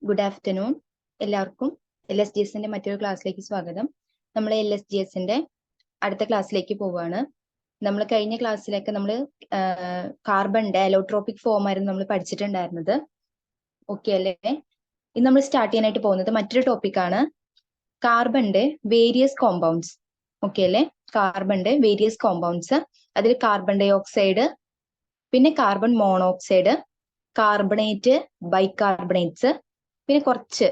Good afternoon. എല്ലാവർക്കും LSGSന്റെ മറ്റൊരു ക്ലാസ്സിലേക്ക് സ്വാഗതം. നമ്മൾ LSGSന്റെ അടുത്ത ക്ലാസ്സിലേക്ക് പോവുകയാണ്. നമ്മൾ കഴിഞ്ഞ ക്ലാസ്സിലൊക്കെ നമ്മൾ കാർബണിന്റെ അലോട്രോപിക് ഫോം ആയിരുന്നു നമ്മൾ പഠിച്ചിട്ടുണ്ടായിരുന്നത്. ഓക്കെ അല്ലേ? ഇന്ന് നമ്മൾ സ്റ്റാർട്ട് ചെയ്യാനായിട്ട് പോകുന്നത് മറ്റൊരു ടോപ്പിക്കാണ്, കാർബണിന്റെ വേരിയസ് കോമ്പൗണ്ട്സ്. ഓക്കെ അല്ലേ? കാർബണിന്റെ വേരിയസ് കോമ്പൗണ്ട്സ്, അതിൽ കാർബൺ ഡൈ ഓക്സൈഡ്, പിന്നെ കാർബൺ മോണോക്സൈഡ്, കാർബണേറ്റ്, ബൈകാർബണേറ്റ്സ്, പിന്നെ കുറച്ച്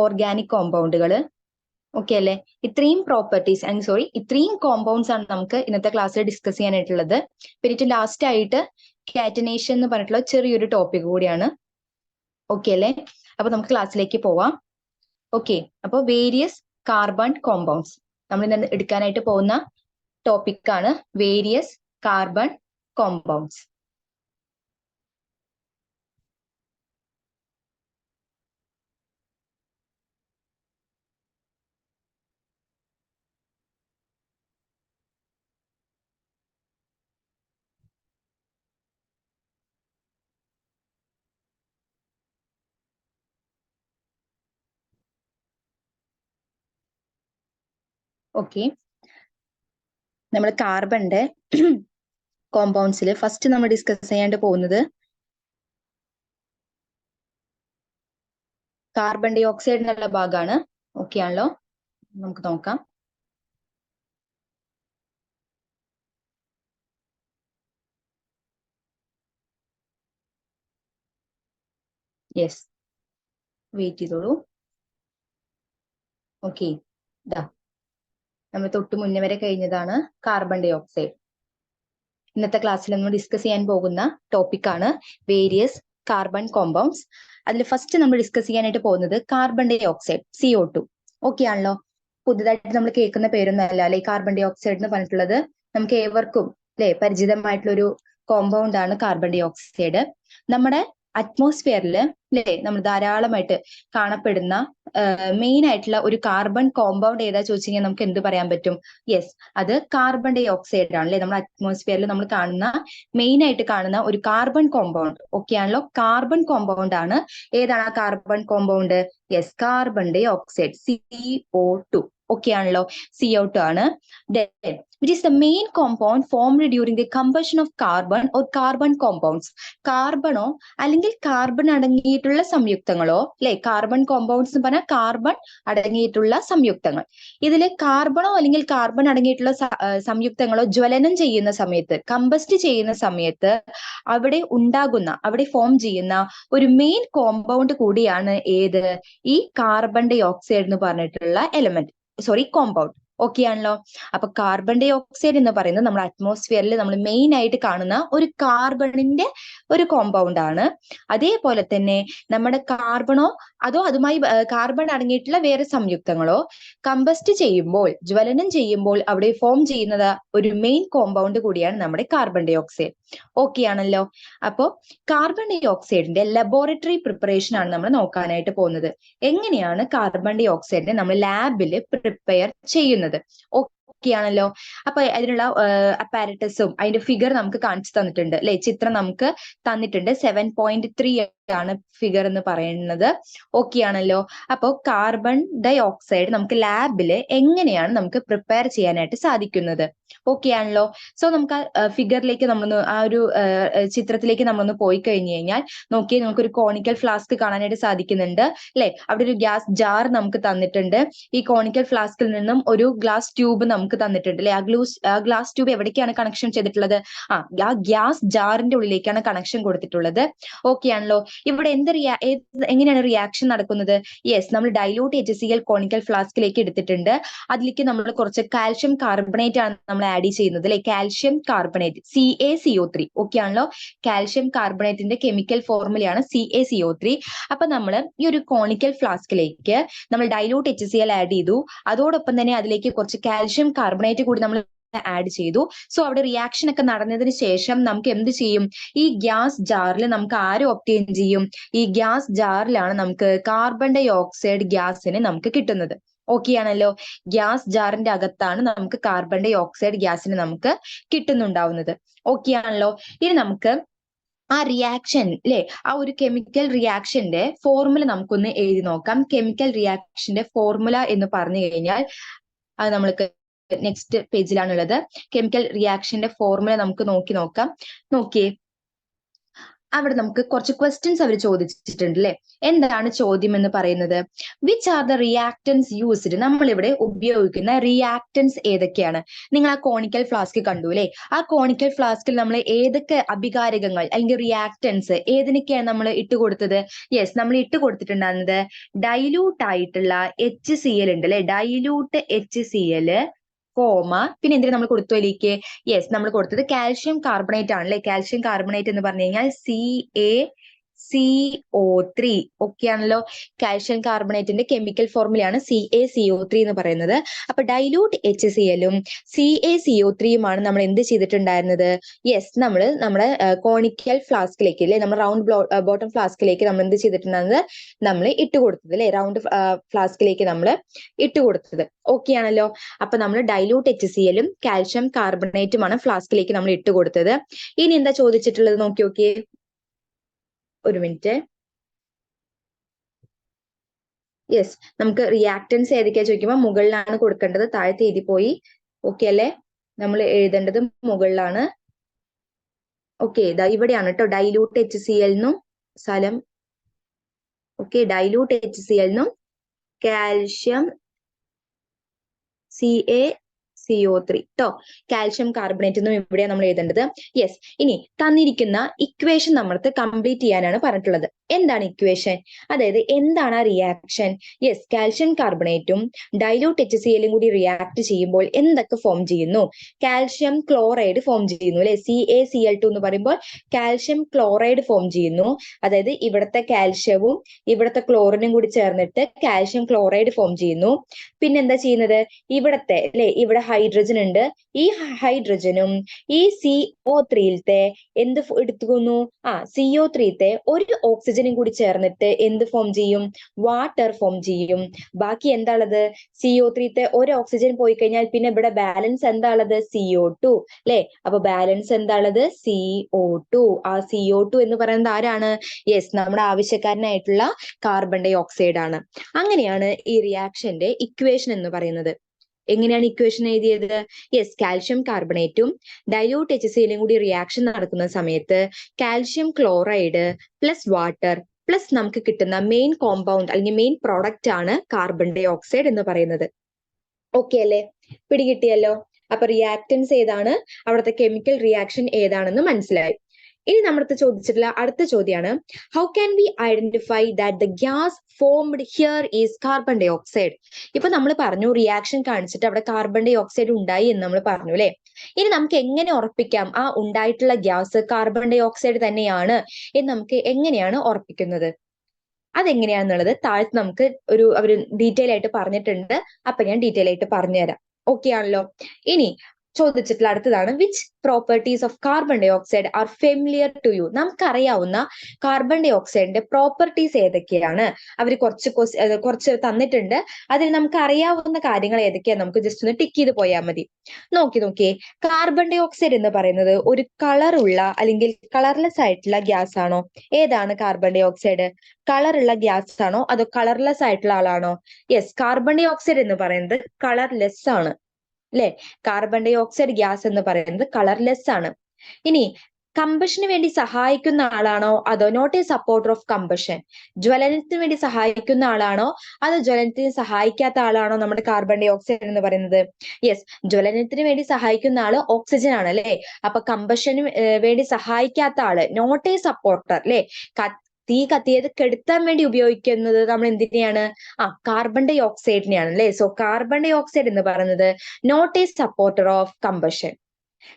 ഓർഗാനിക് കോമ്പൗണ്ടുകൾ. ഓക്കെ അല്ലേ? ഇത്രയും പ്രോപ്പർട്ടീസ് ഇത്രയും കോമ്പൗണ്ട്സ് ആണ് നമുക്ക് ഇന്നത്തെ ക്ലാസ്സിൽ ഡിസ്കസ് ചെയ്യാനായിട്ടുള്ളത്. പിന്നെ ലാസ്റ്റ് ആയിട്ട് കാറ്റനേഷൻ എന്ന് പറഞ്ഞിട്ടുള്ള ചെറിയൊരു ടോപ്പിക് കൂടിയാണ്. ഓക്കെ അല്ലേ? അപ്പൊ നമുക്ക് ക്ലാസ്സിലേക്ക് പോവാം. ഓക്കെ, അപ്പൊ വേരിയസ് കാർബൺ കോമ്പൗണ്ട്സ് നമ്മൾ ഇന്ന് എടുക്കാനായിട്ട് പോകുന്ന ടോപ്പിക്കാണ് വേരിയസ് കാർബൺ കോമ്പൗണ്ട്സ്. ഓക്കെ, നമ്മൾ കാർബണിന്റെ കോമ്പൗണ്ട്സിൽ ഫസ്റ്റ് നമ്മൾ ഡിസ്കസ് ചെയ്യാണ്ട് പോകുന്നത് കാർബൺ ഡൈ ഓക്സൈഡ് എന്നുള്ള ഭാഗമാണ്. ഓക്കെ ആണല്ലോ? നമുക്ക് നോക്കാം. യെസ്, വെയിറ്റ് ചെയ്തോളൂ. ഓക്കെ, ഇതാ നമ്മൾ തൊട്ട് മുന്നേ വരെ കഴിഞ്ഞതാണ് കാർബൺ ഡൈ ഓക്സൈഡ്. ഇന്നത്തെ ക്ലാസ്സിൽ നമ്മൾ ഡിസ്കസ് ചെയ്യാൻ പോകുന്ന ടോപ്പിക്കാണ് വേരിയസ് കാർബൺ കോമ്പൗണ്ട്സ്. അതിൽ ഫസ്റ്റ് നമ്മൾ ഡിസ്കസ് ചെയ്യാനായിട്ട് പോകുന്നത് carbon dioxide, CO2. Okay ആണല്ലോ? പുതുതായിട്ട് നമ്മൾ കേൾക്കുന്ന പേരൊന്നും അല്ല അല്ലെ കാർബൺ ഡൈ ഓക്സൈഡ് എന്ന് പറഞ്ഞിട്ടുള്ളത്. നമുക്ക് ഏവർക്കും അല്ലെ പരിചിതമായിട്ടുള്ള ഒരു കോമ്പൗണ്ട് ആണ് കാർബൺ ഡൈ ഓക്സൈഡ്. നമ്മുടെ അറ്റ്മോസ്ഫിയറിൽ അല്ലെ നമ്മൾ ധാരാളമായിട്ട് കാണപ്പെടുന്ന മെയിൻ ആയിട്ടുള്ള ഒരു കാർബൺ കോമ്പൗണ്ട് ഏതാ ചോദിച്ചു കഴിഞ്ഞാൽ നമുക്ക് എന്ത് പറയാൻ പറ്റും? യെസ്, അത് കാർബൺ ഡൈ ഓക്സൈഡ് ആണ് അല്ലെ. നമ്മുടെ അറ്റ്മോസ്ഫിയറിൽ നമ്മൾ കാണുന്ന മെയിൻ ആയിട്ട് കാണുന്ന ഒരു കാർബൺ കോമ്പൗണ്ട്. ഓക്കെ ആണല്ലോ? കാർബൺ കോമ്പൗണ്ട് ആണ്. ഏതാണ് ആ carbon compound? Yes, carbon dioxide, CO2. Okay ആണല്ലോ? CO2 ആണ്. Then which is the main compound formed during the combustion of carbon or carbon compounds. കാർബണോ അല്ലെങ്കിൽ കാർബൺ അടങ്ങിയിട്ടുള്ള സംയുക്തങ്ങളോ അല്ലെ, കാർബൺ കോമ്പൗണ്ട്സ് എന്ന് പറഞ്ഞാൽ കാർബൺ അടങ്ങിയിട്ടുള്ള സംയുക്തങ്ങൾ. ഇതില് കാർബണോ അല്ലെങ്കിൽ കാർബൺ അടങ്ങിയിട്ടുള്ള സംയുക്തങ്ങളോ ജ്വലനം ചെയ്യുന്ന സമയത്ത്, കമ്പസ്റ്റ് ചെയ്യുന്ന സമയത്ത് അവിടെ ഫോം ചെയ്യുന്ന ഒരു മെയിൻ കോമ്പൗണ്ട് കൂടിയാണ് ഏത്? ഈ കാർബൺ ഡൈ ഓക്സൈഡ് എന്ന് പറഞ്ഞിട്ടുള്ള കോമ്പൗണ്ട്. ഓക്കെ ആണല്ലോ? അപ്പൊ കാർബൺ ഡൈ ഓക്സൈഡ് എന്ന് പറയുന്നത് നമ്മുടെ അറ്റ്മോസ്ഫിയറിൽ നമ്മൾ മെയിൻ ആയിട്ട് കാണുന്ന ഒരു കാർബണിന്റെ ഒരു കോമ്പൗണ്ട് ആണ്. അതേപോലെ തന്നെ നമ്മുടെ കാർബണോ അതോ അതുമായി കാർബൺ അടങ്ങിയിട്ടുള്ള വേറെ സംയുക്തങ്ങളോ കമ്പസ്റ്റ് ചെയ്യുമ്പോൾ, ജ്വലനം ചെയ്യുമ്പോൾ അവിടെ ഫോം ചെയ്യുന്നത് ഒരു മെയിൻ കോമ്പൗണ്ട് കൂടിയാണ് നമ്മുടെ കാർബൺ ഡൈ ഓക്സൈഡ്. ഓക്കെ ആണല്ലോ? അപ്പോ കാർബൺ ഡൈ ഓക്സൈഡിന്റെ ലബോറട്ടറി പ്രിപ്പറേഷൻ ആണ് നമ്മൾ നോക്കാനായിട്ട് പോകുന്നത്. എങ്ങനെയാണ് കാർബൺ ഡൈ ഓക്സൈഡിനെ നമ്മൾ ലാബിൽ പ്രിപ്പയർ ചെയ്യുന്നത്? ഓക്കെ ആണല്ലോ? അപ്പൊ അതിനുള്ള അപ്പാരറ്റസും അതിന്റെ ഫിഗർ നമുക്ക് കാണിച്ചു തന്നിട്ടുണ്ട് അല്ലെ, ചിത്രം നമുക്ക് തന്നിട്ടുണ്ട്. 7.3 ആണ് ഫിഗർ എന്ന് പറയുന്നത്. ഓക്കെ ആണല്ലോ? അപ്പൊ കാർബൺ ഡൈ ഓക്സൈഡ് നമുക്ക് ലാബില് എങ്ങനെയാണ് നമുക്ക് പ്രിപ്പയർ ചെയ്യാനായിട്ട് സാധിക്കുന്നത്? ഓക്കെ ആണല്ലോ? സോ നമുക്ക് ആ ഫിഗറിലേക്ക് നമ്മളൊന്ന്, ആ ഒരു ചിത്രത്തിലേക്ക് നമ്മളൊന്ന് പോയി കഴിഞ്ഞു കഴിഞ്ഞാൽ നോക്കിയേ, നമുക്കൊരു കോണിക്കൽ ഫ്ലാസ്ക് കാണാനായിട്ട് സാധിക്കുന്നുണ്ട് അല്ലെ. അവിടെ ഒരു ഗ്യാസ് ജാർ നമുക്ക് തന്നിട്ടുണ്ട്. ഈ കോണിക്കൽ ഫ്ലാസ്കിൽ നിന്നും ഒരു ഗ്ലാസ് ട്യൂബ് നമുക്ക് തന്നിട്ടുണ്ട് അല്ലെ. ആ ഗ്ലാസ് ട്യൂബ് എവിടേക്കാണ് കണക്ഷൻ ചെയ്തിട്ടുള്ളത്? ആ ഗ്യാസ് ജാറിന്റെ ഉള്ളിലേക്കാണ് കണക്ഷൻ കൊടുത്തിട്ടുള്ളത്. ഓക്കെ ആണല്ലോ? ഇവിടെ എങ്ങനെയാണ് റിയാക്ഷൻ നടക്കുന്നത്? യെസ്, നമ്മൾ ഡൈലൂട്ട് HCl കോണിക്കൽ ഫ്ലാസ്കിലേക്ക് എടുത്തിട്ടുണ്ട്. അതിലേക്ക് നമ്മൾ കുറച്ച് കാൽഷ്യം കാർബണേറ്റ് ആണ് നമ്മൾ ആഡ് ചെയ്യുന്നത് അല്ലെ. Calcium carbonate, CaCO3. ഓക്കെ ആണല്ലോ? കാൽഷ്യം കാർബണേറ്റിന്റെ കെമിക്കൽ ഫോർമുലയാണ് CaCO3. അപ്പൊ നമ്മൾ ഈ ഒരു കോണിക്കൽ ഫ്ലാസ്കിലേക്ക് നമ്മൾ ഡൈലൂട്ട് HCl ആഡ് ചെയ്തു. അതോടൊപ്പം തന്നെ അതിലേക്ക് കുറച്ച് കാൽഷ്യം കാർബണേറ്റ് കൂടി നമ്മൾ ആഡ് ചെയ്തു. സോ അവിടെ റിയാക്ഷൻ ഒക്കെ നടന്നതിന് ശേഷം നമുക്ക് എന്ത് ചെയ്യും? ഈ ഗ്യാസ് ജാറിൽ നമുക്ക് ആര് ഒബ്റ്റെയിൻ ചെയ്യും? ഈ ഗ്യാസ് ജാറിലാണ് നമുക്ക് കാർബൺ ഡൈ ഓക്സൈഡ് ഗ്യാസിനെ നമുക്ക് കിട്ടുന്നത്. ഓക്കെ ആണല്ലോ? ഗ്യാസ് ജാറിന്റെ അകത്താണ് നമുക്ക് കാർബൺ ഡൈ ഓക്സൈഡ് ഗ്യാസിന് നമുക്ക് കിട്ടുന്നുണ്ടാവുന്നത്. ഓക്കെ ആണല്ലോ? ഇനി നമുക്ക് ആ റിയാക്ഷൻ അല്ലെ, ആ ഒരു കെമിക്കൽ റിയാക്ഷന്റെ ഫോർമുല നമുക്കൊന്ന് എഴുതി നോക്കാം. കെമിക്കൽ റിയാക്ഷന്റെ ഫോർമുല എന്ന് പറഞ്ഞു കഴിഞ്ഞാൽ അത് നമ്മൾക്ക് നെക്സ്റ്റ് പേജിലാണുള്ളത്. കെമിക്കൽ റിയാക്ഷന്റെ ഫോർമുല നമുക്ക് നോക്കാം. നോക്കിയേ, അവിടെ നമുക്ക് കുറച്ച് ക്വസ്റ്റ്യൻസ് അവർ ചോദിച്ചിട്ടുണ്ട് അല്ലെ. എന്താണ് ചോദ്യം എന്ന് പറയുന്നത്? Which are the reactance used? നമ്മൾ ഇവിടെ ഉപയോഗിക്കുന്ന റിയാക്ടൻസ് ഏതൊക്കെയാണ്? നിങ്ങൾ ആ കോണിക്കൽ ഫ്ലാസ്ക് കണ്ടു അല്ലെ. ആ കോണിക്കൽ ഫ്ലാസ്കിൽ നമ്മൾ ഏതൊക്കെ അഭികാരകങ്ങൾ അല്ലെങ്കിൽ റിയാക്ടൻസ് ഏതിനൊക്കെയാണ് നമ്മൾ ഇട്ടുകൊടുത്തത്? യെസ്, നമ്മൾ ഇട്ടുകൊടുത്തിട്ടുണ്ടായിരുന്നത് ഡൈല്യൂട്ട് ആയിട്ടുള്ള HCl ഉണ്ട് അല്ലെ. ഡൈല്യൂട്ട് HCl പിന്നെ എന്തിനാ നമ്മൾ കൊടുത്തു അതിലേക്ക്? യെസ്, നമ്മൾ കൊടുത്തത് കാൽഷ്യം കാർബണേറ്റ് ആണ് അല്ലെ. കാൽഷ്യം കാർബണേറ്റ് എന്ന് പറഞ്ഞു കഴിഞ്ഞാൽ CaCO3. ഓക്കെ ആണല്ലോ. കാൽഷ്യം കാർബണേറ്റിന്റെ കെമിക്കൽ ഫോർമുലയാണ് CaCO3 എന്ന് പറയുന്നത്. അപ്പൊ ഡൈല്യൂട്ട് HClഉം CaCO3യുമാണ് നമ്മൾ എന്ത് ചെയ്തിട്ടുണ്ടായിരുന്നത്? യെസ്, നമ്മൾ നമ്മുടെ കോണിക്കൽ ഫ്ലാസ്കിലേക്ക് അല്ലെ, നമ്മൾ റൗണ്ട് ബോട്ടം ഫ്ലാസ്കിലേക്ക് നമ്മൾ എന്ത് ചെയ്തിട്ടുണ്ടായിരുന്നത്? നമ്മൾ ഇട്ടുകൊടുത്തത് അല്ലെ. റൗണ്ട് ഫ്ലാസ്കിലേക്ക് നമ്മൾ ഇട്ടുകൊടുത്തത്. ഓക്കെ ആണല്ലോ. അപ്പൊ നമ്മൾ ഡൈല്യൂട്ട് HClഉം കാൽഷ്യം കാർബണേറ്റുമാണ് ഫ്ലാസ്കിലേക്ക് നമ്മൾ ഇട്ടുകൊടുത്തത്. ഇനി എന്താ ചോദിച്ചിട്ടുള്ളത് നോക്കി. ഒരു മിനിറ്റ്. യെസ്, നമുക്ക് റിയാക്ടൻസ് ഏതൊക്കെയാ ചോദിക്കുമ്പോൾ മുകളിലാണ് കൊടുക്കേണ്ടത്, താഴത്തെ എഴുതി പോയി. ഓക്കെ അല്ലെ. നമ്മൾ എഴുതേണ്ടത് മുകളിലാണ്. ഓക്കെ, ഇവിടെയാണ് കേട്ടോ ഡൈല്യൂട്ട് HClനും സ്ഥലം. ഓക്കെ, ഡൈല്യൂട്ട് HClനും കാൽഷ്യം CaCO3 ട്ടോ. കാൽഷ്യം കാർബണേറ്റ് എന്നും ഇവിടെയാണ് നമ്മൾ എഴുതേണ്ടത്. യെസ്, ഇനി തന്നിരിക്കുന്ന ഇക്വേഷൻ നമ്മൾക്ക് കംപ്ലീറ്റ് ചെയ്യാനാണ് പറഞ്ഞിട്ടുള്ളത്. എന്താണ് ഇക്വേഷൻ? അതായത് എന്താണ് ആ റിയാക്ഷൻ? യെസ്, കാൽഷ്യം കാർബണേറ്റും ഡൈല്യൂട്ട് HClഉം കൂടി റിയാക്ട് ചെയ്യുമ്പോൾ എന്തൊക്കെ ഫോം ചെയ്യുന്നു? കാൽഷ്യം ക്ലോറൈഡ് ഫോം ചെയ്യുന്നു അല്ലെ. CaCl2 എന്ന് പറയുമ്പോൾ കാൽഷ്യം ക്ലോറൈഡ് ഫോം ചെയ്യുന്നു. അതായത് ഇവിടുത്തെ കാൽഷ്യവും ഇവിടുത്തെ ക്ലോറിനും കൂടി ചേർന്നിട്ട് കാൽഷ്യം ക്ലോറൈഡ് ഫോം ചെയ്യുന്നു. പിന്നെന്താ ചെയ്യുന്നത്? ഇവിടത്തെ അല്ലെ, ഇവിടെ ഹൈഡ്രജൻ ഉണ്ട്. ഈ ഹൈഡ്രജനും ഈ CO3യിലത്തെ എന്ത് എടുത്തുക്കുന്നു? CO3ത്തെ ഒരു ഓക്സിജനും കൂടി ചേർന്നിട്ട് എന്ത് ഫോം ചെയ്യും? വാട്ടർ ഫോം ചെയ്യും. ബാക്കി എന്താ ഉള്ളത്? CO3ത്തെ ഒരു ഓക്സിജൻ പോയി കഴിഞ്ഞാൽ പിന്നെ ഇവിടെ ബാലൻസ് എന്താ ഉള്ളത്? CO2 അല്ലെ. അപ്പൊ ബാലൻസ് എന്താ ഉള്ളത്? CO2. ആ CO2 എന്ന് പറയുന്നത് ആരാണ്? യെസ്, നമ്മുടെ ആവശ്യക്കാരനായിട്ടുള്ള കാർബൺ ഡൈ ഓക്സൈഡ് ആണ്. അങ്ങനെയാണ് ഈ റിയാക്ഷന്റെ ഇക്വേഷൻ എന്ന് പറയുന്നത്. എങ്ങനെയാണ് ഇക്വേഷൻ എഴുതിയത്? യെസ്, കാൽഷ്യം കാർബണേറ്റും ഡൈല്യൂട്ട് HClഉം കൂടി റിയാക്ഷൻ നടക്കുന്ന സമയത്ത് calcium chloride plus water plus നമുക്ക് കിട്ടുന്ന മെയിൻ കോമ്പൗണ്ട് അല്ലെങ്കിൽ മെയിൻ പ്രോഡക്റ്റ് ആണ് കാർബൺ ഡൈ ഓക്സൈഡ് എന്ന് പറയുന്നത്. ഓക്കെ അല്ലെ, പിടികിട്ടിയല്ലോ. അപ്പൊ റിയാക്ടൻസ് ഏതാണ്, അവിടുത്തെ കെമിക്കൽ റിയാക്ഷൻ ഏതാണെന്ന് മനസ്സിലായി. ഇനി നമ്മളടുത്ത് ചോദിച്ചിട്ടുള്ള അടുത്ത ചോദ്യമാണ്, how can we identify that the gas formed here is carbon dioxide? ഇപ്പൊ നമ്മൾ പറഞ്ഞു റിയാക്ഷൻ കാണിച്ചിട്ട് അവിടെ കാർബൺ ഡൈ ഓക്സൈഡ് ഉണ്ടായി എന്ന് നമ്മൾ പറഞ്ഞു അല്ലെ. ഇനി നമുക്ക് എങ്ങനെ ഉറപ്പിക്കാം ആ ഉണ്ടായിട്ടുള്ള ഗ്യാസ് കാർബൺ ഡൈ ഓക്സൈഡ് തന്നെയാണ് എന്ന് നമുക്ക് എങ്ങനെയാണ് ഉറപ്പിക്കുന്നത്? അതെങ്ങനെയാണെന്നുള്ളത് താഴത്ത് നമുക്ക് അവര് ഡീറ്റെയിൽ ആയിട്ട് പറഞ്ഞിട്ടുണ്ട്. അപ്പൊ ഞാൻ ഡീറ്റെയിൽ ആയിട്ട് പറഞ്ഞുതരാം. ഓക്കെ ആണല്ലോ. ഇനി ചോദിച്ചിട്ടുള്ള അടുത്തതാണ്, which properties of carbon dioxide are familiar to you? നമുക്കറിയാവുന്ന കാർബൺ ഡൈ ഓക്സൈഡിന്റെ പ്രോപ്പർട്ടീസ് ഏതൊക്കെയാണ്? അവർ കുറച്ച് തന്നിട്ടുണ്ട്. അതിൽ നമുക്ക് അറിയാവുന്ന കാര്യങ്ങൾ ഏതൊക്കെയാണ് നമുക്ക് ജസ്റ്റ് ഒന്ന് ടിക്ക് ചെയ്ത് പോയാൽ മതി. നോക്കിയേ, കാർബൺ ഡൈ ഓക്സൈഡ് എന്ന് പറയുന്നത് ഒരു കളറുള്ള അല്ലെങ്കിൽ കളർലെസ് ആയിട്ടുള്ള ഗ്യാസ് ആണോ? ഏതാണ് കാർബൺ ഡൈ ഓക്സൈഡ്? കളറുള്ള ഗ്യാസ് ആണോ അതോ കളർലെസ് ആയിട്ടുള്ള ആളാണോ? യെസ്, കാർബൺ ഡൈ ഓക്സൈഡ് എന്ന് പറയുന്നത് കളർലെസ് ആണ് അല്ലെ. കാർബൺ ഡൈ ഓക്സൈഡ് ഗ്യാസ് എന്ന് പറയുന്നത് കളർലെസ് ആണ്. ഇനി കമ്പഷന് വേണ്ടി സഹായിക്കുന്ന ആളാണോ അതോ not a supporter of combustion? ജ്വലനത്തിന് വേണ്ടി സഹായിക്കുന്ന ആളാണോ അതോ ജ്വലനത്തിന് സഹായിക്കാത്ത ആളാണോ നമ്മുടെ കാർബൺ ഡൈ ഓക്സൈഡ് എന്ന് പറയുന്നത്? യെസ്, ജ്വലനത്തിന് വേണ്ടി സഹായിക്കുന്ന ആള് ഓക്സിജൻ ആണ് അല്ലെ. അപ്പൊ കമ്പഷന് വേണ്ടി സഹായിക്കാത്ത ആള് നോട്ട് എ സപ്പോർട്ടർ അല്ലെ. തീ കത്തിയത് കെടുത്താൻ വേണ്ടി ഉപയോഗിക്കുന്നത് നമ്മൾ എന്തിനെയാണ്? കാർബൺ ഡൈ ഓക്സൈഡിനെയാണ് അല്ലെ. സോ കാർബൺ ഡൈ ഓക്സൈഡ് എന്ന് പറയുന്നത് not a supporter of combustion.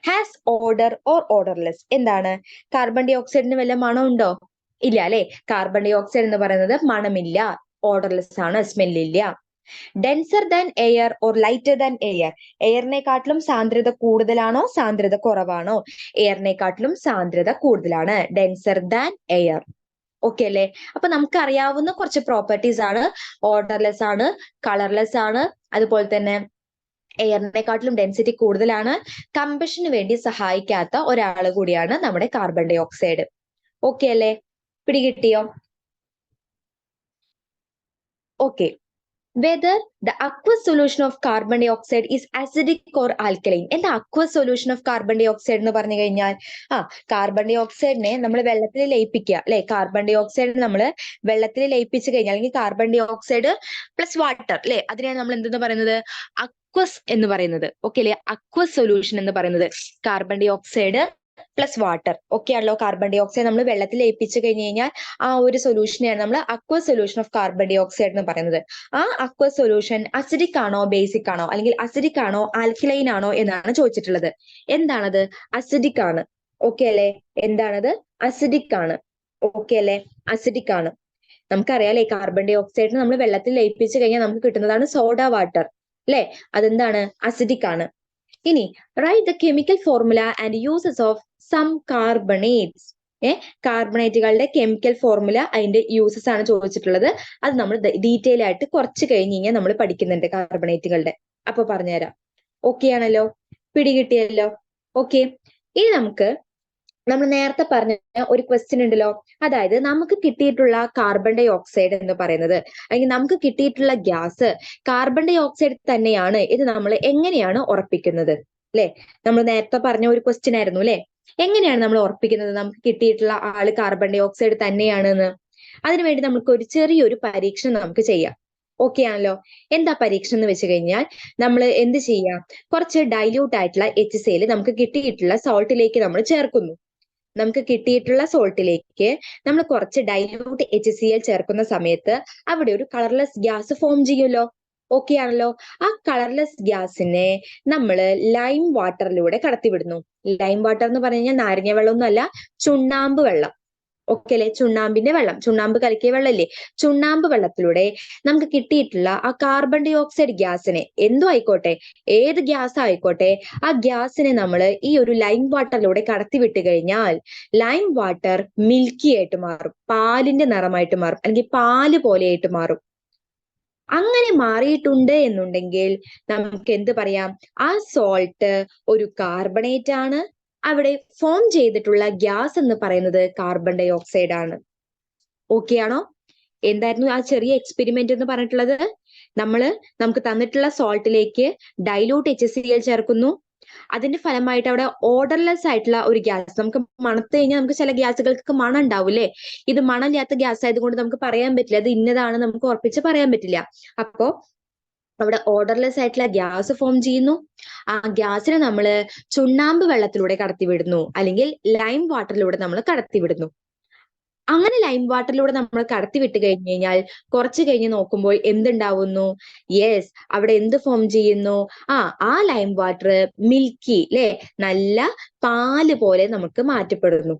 Has odour or odourless? എന്താണ്? കാർബൺ ഡൈ ഓക്സൈഡിന് വല്ല മണം ഉണ്ടോ? ഇല്ല അല്ലെ. കാർബൺ ഡൈ ഓക്സൈഡ് എന്ന് പറയുന്നത് മണമില്ല, ഓർഡർലെസ് ആണ്, സ്മെല്ലില്ല. Denser than air or lighter than air? എയറിനെക്കാട്ടിലും സാന്ദ്രത കൂടുതലാണോ സാന്ദ്രത കുറവാണോ? എയറിനെക്കാട്ടിലും സാന്ദ്രത കൂടുതലാണ്, ഡെൻസർ ദാൻ എയർ. ഓക്കെ അല്ലെ. അപ്പൊ നമുക്ക് അറിയാവുന്ന കുറച്ച് പ്രോപ്പർട്ടീസ് ആണ്. ഓർഡർലെസ് ആണ്, കളർലെസ് ആണ്, അതുപോലെ തന്നെ എയറിനെക്കാട്ടിലും ഡെൻസിറ്റി കൂടുതലാണ്, കമ്പഷന് വേണ്ടി സഹായിക്കാത്ത ഒരാൾ കൂടിയാണ് നമ്മുടെ കാർബൺ ഡൈ ഓക്സൈഡ്. ഓക്കെ അല്ലേ? പിടികിട്ടിയോ? Okay. Whether the aqueous solution of carbon dioxide is acidic or alkaline. എന്താ aqueous solution of carbon dioxide എന്ന് പറഞ്ഞു കഴിഞ്ഞാൽ കാർബൺ ഡൈ ഓക്സൈഡിനെ നമ്മൾ വെള്ളത്തിൽ ലയിപ്പിക്കുക അല്ലെ? കാർബൺ ഡൈ ഓക്സൈഡ് നമ്മൾ വെള്ളത്തിൽ ലയിപ്പിച്ചു കഴിഞ്ഞാൽ അല്ലെങ്കിൽ carbon dioxide plus water അല്ലെ, അതിനെയാണ് നമ്മൾ എന്തെന്ന് പറയുന്നത്? അക്വസ് എന്ന് പറയുന്നത്. ഓക്കെ അല്ലെ? അക്വസ് സൊല്യൂഷൻ എന്ന് പറയുന്നത് carbon dioxide plus water. Okay ആണല്ലോ? കാർബൺ ഡൈ ഓക്സൈഡ് നമ്മൾ വെള്ളത്തിൽ ലയിപ്പിച്ചു കഴിഞ്ഞു കഴിഞ്ഞാൽ ആ ഒരു സൊല്യൂഷനെയാണ് നമ്മൾ aqueous solution of carbon dioxide എന്ന് പറയുന്നത്. ആ അക്വസ് സൊല്യൂഷൻ അസിഡിക് ആണോ ബേസിക് ആണോ, അല്ലെങ്കിൽ അസിഡിക് ആണോ ആൽക്കലൈൻ ആണോ എന്നാണ് ചോദിച്ചിട്ടുള്ളത്. എന്താണത്? അസിഡിക് ആണ്. ഓക്കെ അല്ലെ? എന്താണത്? അസിഡിക് ആണ്. ഓക്കെ അല്ലെ? അസിഡിക് ആണ്. നമുക്കറിയാലേ കാർബൺ ഡൈ ഓക്സൈഡിന് നമ്മൾ വെള്ളത്തിൽ ലയിപ്പിച്ചു കഴിഞ്ഞാൽ നമുക്ക് കിട്ടുന്നതാണ് സോഡ വാട്ടർ അല്ലെ? അതെന്താണ്? അസിഡിക് ആണ്. ഇനി write the chemical formula and uses of some carbonates. കാർബണേറ്റുകളുടെ കെമിക്കൽ ഫോർമുല, അതിന്റെ യൂസസ് ആണ് ചോദിച്ചിട്ടുള്ളത്. അത് നമ്മൾ ഡീറ്റെയിൽ ആയിട്ട് കുറച്ച് കഴിഞ്ഞ് കഴിഞ്ഞാൽ നമ്മൾ പഠിക്കുന്നുണ്ട് കാർബണേറ്റുകളുടെ. അപ്പൊ പറഞ്ഞുതരാം. ഓക്കെ ആണല്ലോ? പിടികിട്ടിയല്ലോ? ഓക്കെ. ഇനി നമ്മൾ നേരത്തെ പറഞ്ഞ ഒരു ക്വസ്റ്റ്യൻ ഉണ്ടല്ലോ, അതായത് നമുക്ക് കിട്ടിയിട്ടുള്ള കാർബൺ ഡൈ ഓക്സൈഡ് എന്ന് പറയുന്നത്, അല്ലെങ്കിൽ നമുക്ക് കിട്ടിയിട്ടുള്ള ഗ്യാസ് കാർബൺ ഡൈ ഓക്സൈഡ് തന്നെയാണ് ഇത് നമ്മൾ എങ്ങനെയാണ് ഉറപ്പിക്കുന്നത് അല്ലെ? നമ്മൾ നേരത്തെ പറഞ്ഞ ഒരു ക്വസ്റ്റ്യൻ ആയിരുന്നു അല്ലെ? എങ്ങനെയാണ് നമ്മൾ ഉറപ്പിക്കുന്നത് നമുക്ക് കിട്ടിയിട്ടുള്ള ആള് കാർബൺ ഡൈ ഓക്സൈഡ് തന്നെയാണെന്ന്? അതിനുവേണ്ടി നമുക്ക് ഒരു ചെറിയൊരു പരീക്ഷണം നമുക്ക് ചെയ്യാം. ഓക്കെ ആണല്ലോ? എന്താ പരീക്ഷണം എന്ന് വെച്ച് കഴിഞ്ഞാൽ നമ്മൾ എന്ത് ചെയ്യാം? കുറച്ച് ഡൈല്യൂട്ട് ആയിട്ടുള്ള HCl നമുക്ക് കിട്ടിയിട്ടുള്ള സോൾട്ടിലേക്ക് നമ്മൾ ചേർക്കുന്നു. നമുക്ക് കിട്ടിയിട്ടുള്ള സോൾട്ടിലേക്ക് നമ്മൾ കുറച്ച് ഡൈല്യൂട്ട് HCl ചേർക്കുന്ന സമയത്ത് അവിടെ ഒരു കളർലെസ് ഗ്യാസ് ഫോം ചെയ്യുമല്ലോ. ഓക്കെ ആണല്ലോ? ആ കളർലെസ് ഗ്യാസിനെ നമ്മൾ ലൈം വാട്ടറിലൂടെ കടത്തിവിടുന്നു. ലൈം വാട്ടർ എന്ന് പറഞ്ഞു കഴിഞ്ഞാൽ നാരങ്ങ വെള്ളമൊന്നും അല്ല, ചുണ്ണാമ്പ് വെള്ളം. ഓക്കെ അല്ലെ? ചുണ്ണാമ്പിന്റെ വെള്ളം, ചുണ്ണാമ്പ് കലക്കിയ വെള്ളല്ലേ? ചുണ്ണാമ്പ് വെള്ളത്തിലൂടെ നമുക്ക് കിട്ടിയിട്ടുള്ള ആ കാർബൺ ഡൈ ഓക്സൈഡ് ഗ്യാസിനെ, എന്തോ ആയിക്കോട്ടെ, ഏത് ഗ്യാസ് ആയിക്കോട്ടെ, ആ ഗ്യാസിനെ നമ്മൾ ഈ ഒരു ലൈം വാട്ടറിലൂടെ കടത്തിവിട്ട് കഴിഞ്ഞാൽ ലൈം വാട്ടർ മിൽക്കി ആയിട്ട് മാറും, പാലിന്റെ നിറമായിട്ട് മാറും, അല്ലെങ്കിൽ പാല് പോലെയായിട്ട് മാറും. അങ്ങനെ മാറിയിട്ടുണ്ട് എന്നുണ്ടെങ്കിൽ നമുക്ക് എന്ത് പറയാം? ആ സോൾട്ട് ഒരു കാർബണേറ്റ് ആണ്. അവിടെ ഫോം ചെയ്തിട്ടുള്ള ഗ്യാസ് എന്ന് പറയുന്നത് കാർബൺ ഡൈ ഓക്സൈഡ് ആണ്. ഓക്കെ ആണോ? എന്തായിരുന്നു ആ ചെറിയ എക്സ്പെരിമെന്റ് എന്ന് പറഞ്ഞിട്ടുള്ളത്? നമുക്ക് തന്നിട്ടുള്ള സോൾട്ടിലേക്ക് ഡൈലൂട്ട് HCl ചേർക്കുന്നു. അതിന്റെ ഫലമായിട്ട് അവിടെ ഓർഡർലെസ് ആയിട്ടുള്ള ഒരു ഗ്യാസ്, നമുക്ക് മണത്ത് കഴിഞ്ഞാൽ നമുക്ക് ചില ഗ്യാസുകൾക്ക് മണം ഉണ്ടാവൂലേ? ഇത് മണമില്ലാത്ത ഗ്യാസ് ആയതുകൊണ്ട് നമുക്ക് പറയാൻ പറ്റില്ല, അത് ഇന്നതാണ് നമുക്ക് ഉറപ്പിച്ച് പറയാൻ പറ്റില്ല. അപ്പോ അവിടെ ഓർഡർലെസ് ആയിട്ടുള്ള ഗ്യാസ് ഫോം ചെയ്യുന്നു. ആ ഗ്യാസിനെ നമ്മൾ ചുണ്ണാമ്പ് വെള്ളത്തിലൂടെ കടത്തിവിടുന്നു, അല്ലെങ്കിൽ ലൈം വാട്ടറിലൂടെ നമ്മൾ കടത്തിവിടുന്നു. അങ്ങനെ ലൈം വാട്ടറിലൂടെ നമ്മൾ കടത്തിവിട്ട് കഴിഞ്ഞു കഴിഞ്ഞാൽ കുറച്ച് കഴിഞ്ഞ് നോക്കുമ്പോൾ എന്തുണ്ടാവുന്നു? യെസ്, അവിടെ എന്ത് ഫോം ചെയ്യുന്നു? ആ ലൈം വാട്ടർ മിൽക്കി അല്ലെ, നല്ല പാല് പോലെ നമുക്ക് മാറ്റപ്പെടുന്നു.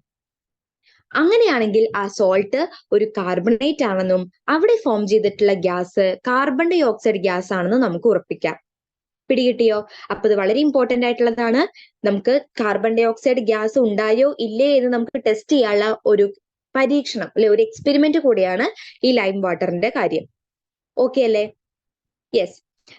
അങ്ങനെയാണെങ്കിൽ ആ സോൾട്ട് ഒരു കാർബണേറ്റ് ആണെന്നും അവിടെ ഫോം ചെയ്തിട്ടുള്ള gas carbon dioxide gas ആണെന്നും നമുക്ക് ഉറപ്പിക്കാം. പിടികിട്ടിയോ? അപ്പൊ ഇത് വളരെ ഇമ്പോർട്ടന്റ് ആയിട്ടുള്ളതാണ്. നമുക്ക് കാർബൺ ഡൈ ഓക്സൈഡ് ഗ്യാസ് ഉണ്ടായോ ഇല്ലേ എന്ന് നമുക്ക് ടെസ്റ്റ് ചെയ്യാനുള്ള ഒരു പരീക്ഷണം അല്ലെ, ഒരു എക്സ്പെരിമെന്റ് കൂടിയാണ് ഈ ലൈം വാട്ടറിന്റെ കാര്യം. ഓക്കെ അല്ലേ? Yes.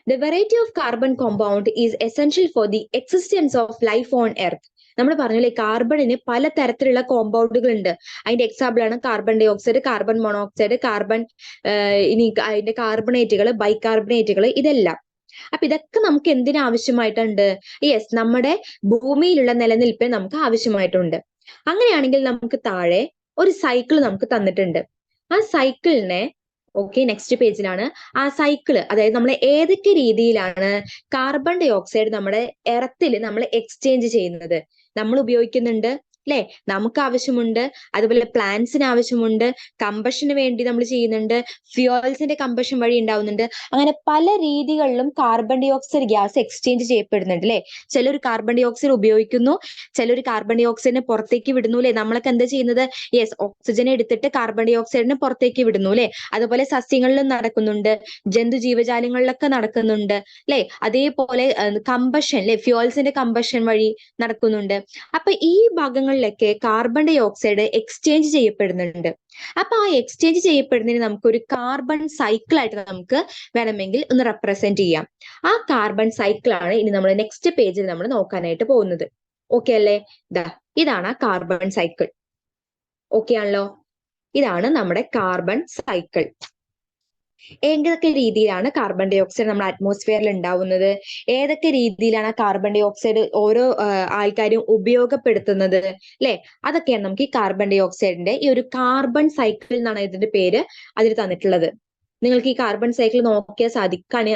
The variety of carbon compound is essential for the existence of life on earth. നമ്മൾ പറഞ്ഞില്ലേ കാർബണിന് പല തരത്തിലുള്ള കോമ്പൗണ്ടുകൾ ഉണ്ട്. അതിന്റെ എക്സാമ്പിൾ ആണ് carbon dioxide, carbon monoxide, ഇനി അതിന്റെ കാർബണേറ്റുകൾ, ബൈകാർബണേറ്റുകൾ, ഇതെല്ലാം. അപ്പൊ ഇതൊക്കെ നമുക്ക് എന്തിനാവശ്യമായിട്ടുണ്ട്? യെസ്, നമ്മുടെ ഭൂമിയിലുള്ള നിലനിൽപ്പിന് നമുക്ക് ആവശ്യമായിട്ടുണ്ട്. അങ്ങനെയാണെങ്കിൽ നമുക്ക് താഴെ ഒരു സൈക്കിൾ നമുക്ക് തന്നിട്ടുണ്ട്. ആ സൈക്കിളിനെ, ഓക്കെ, നെക്സ്റ്റ് പേജിലാണ്. ആ സൈക്കിള്, അതായത് നമ്മൾ ഏതൊക്കെ രീതിയിലാണ് കാർബൺ ഡൈ ഓക്സൈഡ് നമ്മുടെ എർത്തിൽ നമ്മൾ എക്സ്ചേഞ്ച് ചെയ്യുന്നത്? നമ്മൾ ഉപയോഗിക്കുന്നുണ്ട് അല്ലെ? നമുക്ക് ആവശ്യമുണ്ട്, അതുപോലെ പ്ലാന്റ്സിന് ആവശ്യമുണ്ട്, കമ്പഷന് വേണ്ടി നമ്മൾ ചെയ്യുന്നുണ്ട്, ഫ്യൂവൽസിന്റെ കമ്പഷൻ വഴി ഉണ്ടാവുന്നുണ്ട്. അങ്ങനെ പല രീതികളിലും carbon dioxide gas exchange ചെയ്യപ്പെടുന്നുണ്ട് അല്ലെ? ചിലർ കാർബൺ ഡൈ ഓക്സൈഡ് ഉപയോഗിക്കുന്നു, ചിലർ കാർബൺ ഡൈ ഓക്സൈഡിനെ പുറത്തേക്ക് വിടുന്നു അല്ലെ? നമ്മളൊക്കെ എന്താ ചെയ്യുന്നത്? യെസ്, ഓക്സിജൻ എടുത്തിട്ട് കാർബൺ ഡൈ ഓക്സൈഡിനെ പുറത്തേക്ക് വിടുന്നു അല്ലെ? അതുപോലെ സസ്യങ്ങളിലും നടക്കുന്നുണ്ട്, ജന്തു ജീവജാലങ്ങളിലൊക്കെ നടക്കുന്നുണ്ട് അല്ലെ? അതേപോലെ കമ്പഷൻ അല്ലെ, ഫ്യൂവൽസിന്റെ കമ്പഷൻ വഴി നടക്കുന്നുണ്ട്. അപ്പൊ ഈ ഭാഗങ്ങളിലൊക്കെ കാർബൺ ഡൈ ഓക്സൈഡ് എക്സ്ചേഞ്ച് ചെയ്യപ്പെടുന്നുണ്ട്. അപ്പൊ ആ എക്സ്ചേഞ്ച് ചെയ്യപ്പെടുന്നതിന് നമുക്കൊരു കാർബൺ സൈക്കിൾ ആയിട്ട് നമുക്ക് വേണമെങ്കിൽ ഒന്ന് റെപ്രസെന്റ് ചെയ്യാം. ആ കാർബൺ സൈക്കിൾ ആണ് ഇനി നമ്മൾ നെക്സ്റ്റ് പേജിൽ നമ്മൾ നോക്കാനായിട്ട് പോകുന്നത്. ഓക്കെ അല്ലേ? ഇതാണ് ആ കാർബൺ സൈക്കിൾ. ഓക്കെ ആണല്ലോ. ഇതാണ് നമ്മുടെ കാർബൺ സൈക്കിൾ. ഏതൊക്കെ രീതിയിലാണ് കാർബൺ ഡൈ ഓക്സൈഡ് നമ്മുടെ അറ്റ്മോസ്ഫിയറിൽ ഉണ്ടാവുന്നത്, ഏതൊക്കെ രീതിയിലാണ് കാർബൺ ഡൈ ഓക്സൈഡ് ഓരോ ആൾക്കാരും ഉപയോഗപ്പെടുത്തുന്നത്, അല്ലെ? അതൊക്കെയാണ് നമുക്ക് ഈ കാർബൺ ഡൈ ഓക്സൈഡിന്റെ ഈ ഒരു കാർബൺ സൈക്കിൾ എന്നാണ് ഇതിന്റെ പേര് അതിൽ തന്നിട്ടുള്ളത്. നിങ്ങൾക്ക് ഈ കാർബൺ സൈക്കിൾ നോക്കിയാൽ